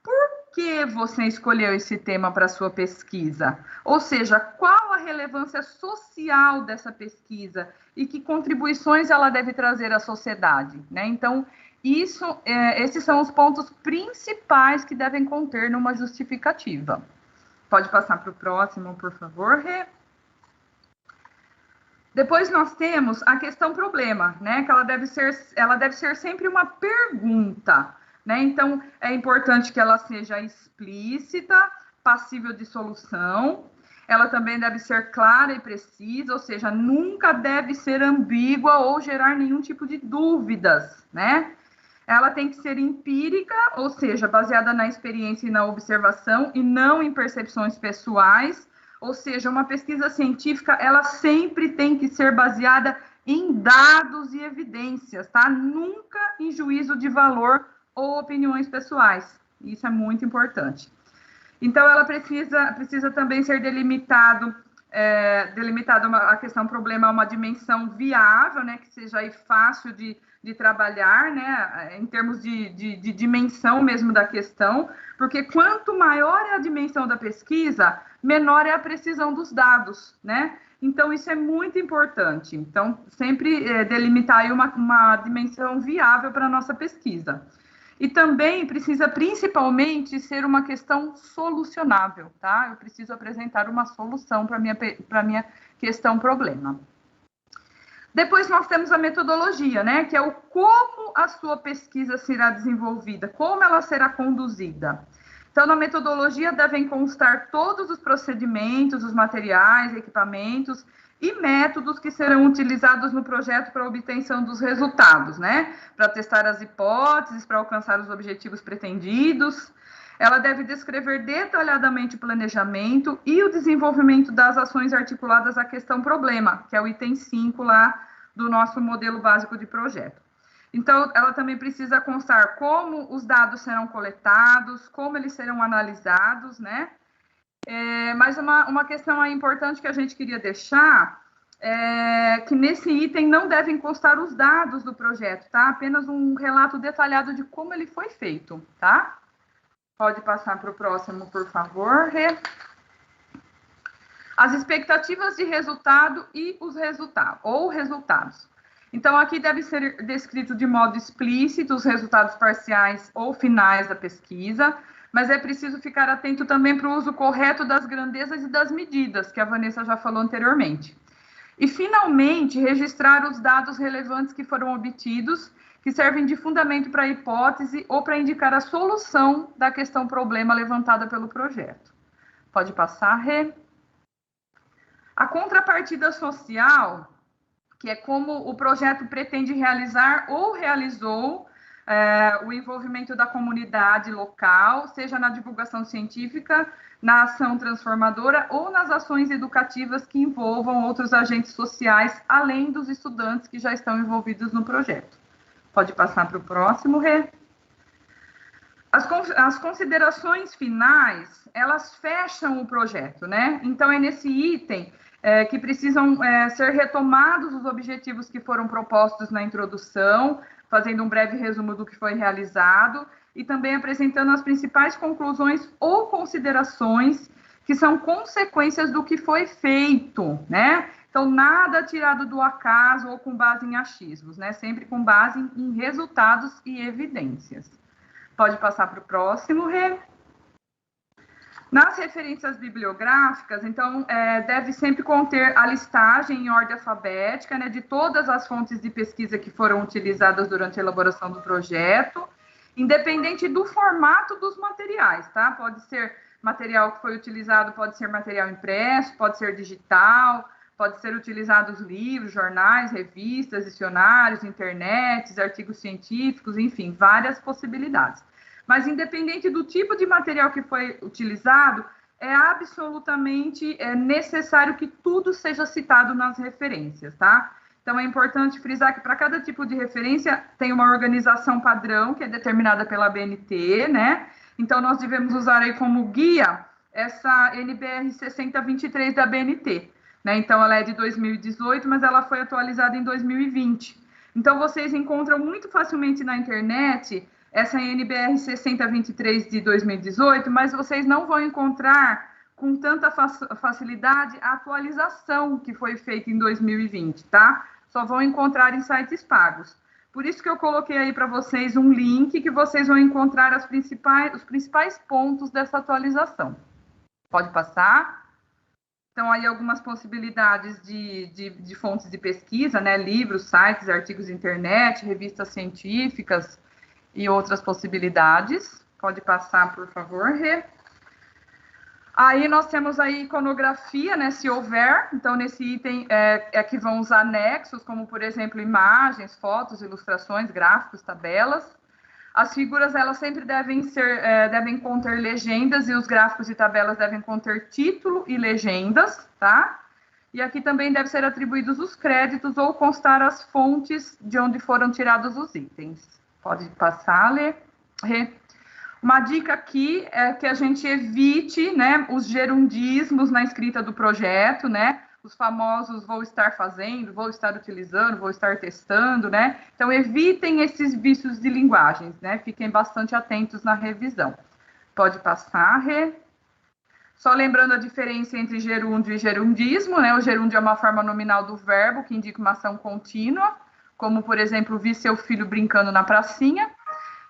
por que você escolheu esse tema para a sua pesquisa? Ou seja, qual a relevância social dessa pesquisa e que contribuições ela deve trazer à sociedade, né? Então, esses são os pontos principais que devem conter numa justificativa. Pode passar para o próximo, por favor, Rê. Depois nós temos a questão problema, né? Que ela deve ser sempre uma pergunta, né? Então, é importante que ela seja explícita, passível de solução. Ela também deve ser clara e precisa, ou seja, nunca deve ser ambígua ou gerar nenhum tipo de dúvidas, né? Ela tem que ser empírica, ou seja, baseada na experiência e na observação, e não em percepções pessoais. Ou seja, uma pesquisa científica, ela sempre tem que ser baseada em dados e evidências, tá? Nunca em juízo de valor ou opiniões pessoais. Isso é muito importante. Então, ela precisa também ser delimitado a questão problema a uma dimensão viável, né? Que seja aí fácil de trabalhar, né? Em termos de dimensão mesmo da questão, porque quanto maior é a dimensão da pesquisa, menor é a precisão dos dados, né? Então, isso é muito importante. Então, sempre delimitar aí uma dimensão viável para a nossa pesquisa. E também precisa, principalmente, ser uma questão solucionável, tá? Eu preciso apresentar uma solução para a minha questão problema. Depois nós temos a metodologia, né? Que é o como a sua pesquisa será desenvolvida, como ela será conduzida. Então, na metodologia devem constar todos os procedimentos, os materiais, equipamentos e métodos que serão utilizados no projeto para a obtenção dos resultados, né? Para testar as hipóteses, para alcançar os objetivos pretendidos. Ela deve descrever detalhadamente o planejamento e o desenvolvimento das ações articuladas à questão problema, que é o item 5 lá do nosso modelo básico de projeto. Então, ela também precisa constar como os dados serão coletados, como eles serão analisados, né? Mas uma questão aí importante que a gente queria deixar é que nesse item não devem constar os dados do projeto, tá? Apenas um relato detalhado de como ele foi feito, tá? Pode passar para o próximo, por favor, Rê. As expectativas de resultado e os resultados. Então, aqui deve ser descrito de modo explícito os resultados parciais ou finais da pesquisa, mas é preciso ficar atento também para o uso correto das grandezas e das medidas, que a Vanessa já falou anteriormente. E, finalmente, registrar os dados relevantes que foram obtidos, que servem de fundamento para a hipótese ou para indicar a solução da questão problema levantada pelo projeto. Pode passar, Rê. A contrapartida social, que é como o projeto pretende realizar ou realizou o envolvimento da comunidade local, seja na divulgação científica, na ação transformadora ou nas ações educativas que envolvam outros agentes sociais, além dos estudantes que já estão envolvidos no projeto. Pode passar para o próximo, Rê. As considerações finais, elas fecham o projeto, né? Então, é nesse item que precisam ser retomados os objetivos que foram propostos na introdução, fazendo um breve resumo do que foi realizado e também apresentando as principais conclusões ou considerações que são consequências do que foi feito, né? Então, nada tirado do acaso ou com base em achismos, né? Sempre com base em resultados e evidências. Pode passar para o próximo, Rê. Nas referências bibliográficas, então, deve sempre conter a listagem em ordem alfabética, né, de todas as fontes de pesquisa que foram utilizadas durante a elaboração do projeto, independente do formato dos materiais, tá? Pode ser material que foi utilizado, pode ser material impresso, pode ser digital, pode ser utilizados livros, jornais, revistas, dicionários, internets, artigos científicos, enfim, várias possibilidades. Mas, independente do tipo de material que foi utilizado, é absolutamente necessário que tudo seja citado nas referências, tá? Então, é importante frisar que para cada tipo de referência tem uma organização padrão que é determinada pela BNT, né? Então, nós devemos usar aí como guia essa NBR 6023 da BNT, né? Então, ela é de 2018, mas ela foi atualizada em 2020. Então, vocês encontram muito facilmente na internet essa NBR 6023 de 2018, mas vocês não vão encontrar com tanta facilidade a atualização que foi feita em 2020, tá? Só vão encontrar em sites pagos. Por isso que eu coloquei aí para vocês um link que vocês vão encontrar os principais pontos dessa atualização. Pode passar. Então, aí algumas possibilidades de fontes de pesquisa, né? Livros, sites, artigos de internet, revistas científicas e outras possibilidades. Pode passar, por favor, Rê. Aí nós temos a iconografia, né, se houver. Então, nesse item é que vão os anexos, como, por exemplo, imagens, fotos, ilustrações, gráficos, tabelas. As figuras, elas sempre devem conter legendas, e os gráficos e tabelas devem conter título e legendas, tá? E aqui também devem ser atribuídos os créditos ou constar as fontes de onde foram tirados os itens. Pode passar, Lê. Uma dica aqui é que a gente evite, né, os gerundismos na escrita do projeto, né? Os famosos vou estar fazendo, vou estar utilizando, vou estar testando, né? Então, evitem esses vícios de linguagens, né? Fiquem bastante atentos na revisão. Pode passar, Rê. Só lembrando a diferença entre gerúndio e gerundismo, né? O gerúndio é uma forma nominal do verbo que indica uma ação contínua, como, por exemplo, vi seu filho brincando na pracinha.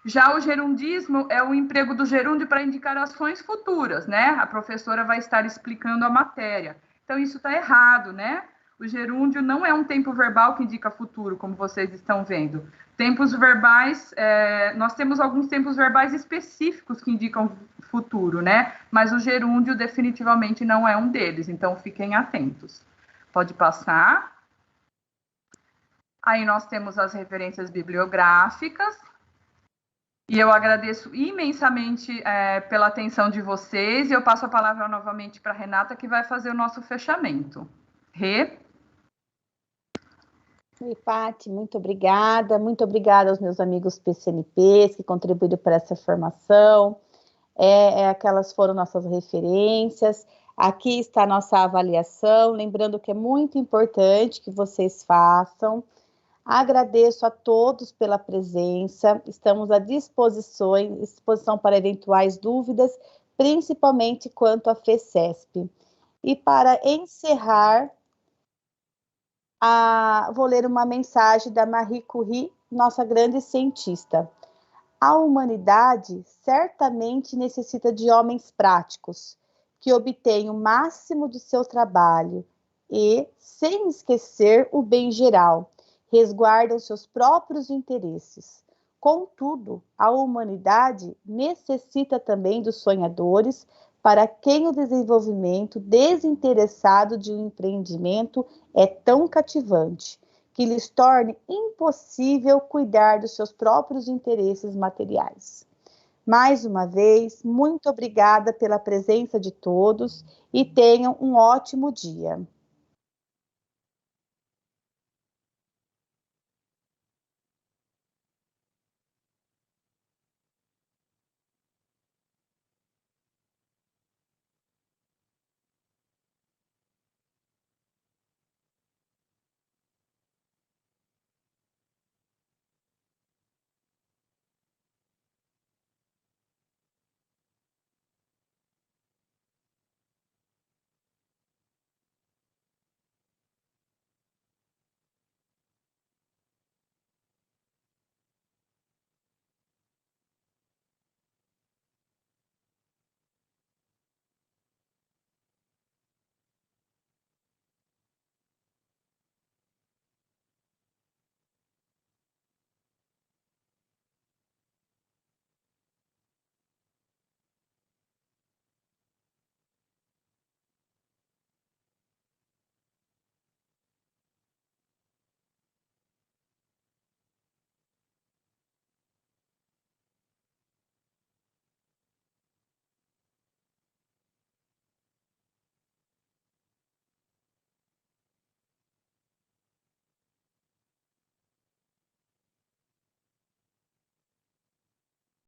Já o gerundismo é o emprego do gerúndio para indicar ações futuras, né? A professora vai estar explicando a matéria. Então, isso está errado, né? O gerúndio não é um tempo verbal que indica futuro, como vocês estão vendo. Tempos verbais, nós temos alguns tempos verbais específicos que indicam futuro, né? Mas o gerúndio definitivamente não é um deles, então fiquem atentos. Pode passar. Aí nós temos as referências bibliográficas. E eu agradeço imensamente pela atenção de vocês, e eu passo a palavra novamente para a Renata, que vai fazer o nosso fechamento. Rê? Oi, Paty, muito obrigada aos meus amigos PCNPs que contribuíram para essa formação, aquelas foram nossas referências, aqui está a nossa avaliação, lembrando que é muito importante que vocês façam. Agradeço a todos pela presença, estamos à disposição para eventuais dúvidas, principalmente quanto à FECESP. E para encerrar, vou ler uma mensagem da Marie Curie, nossa grande cientista. A humanidade certamente necessita de homens práticos, que obtenham o máximo do seu trabalho e, sem esquecer o bem geral, resguardam seus próprios interesses. Contudo, a humanidade necessita também dos sonhadores, para quem o desenvolvimento desinteressado de um empreendimento é tão cativante, que lhes torne impossível cuidar dos seus próprios interesses materiais. Mais uma vez, muito obrigada pela presença de todos e tenham um ótimo dia.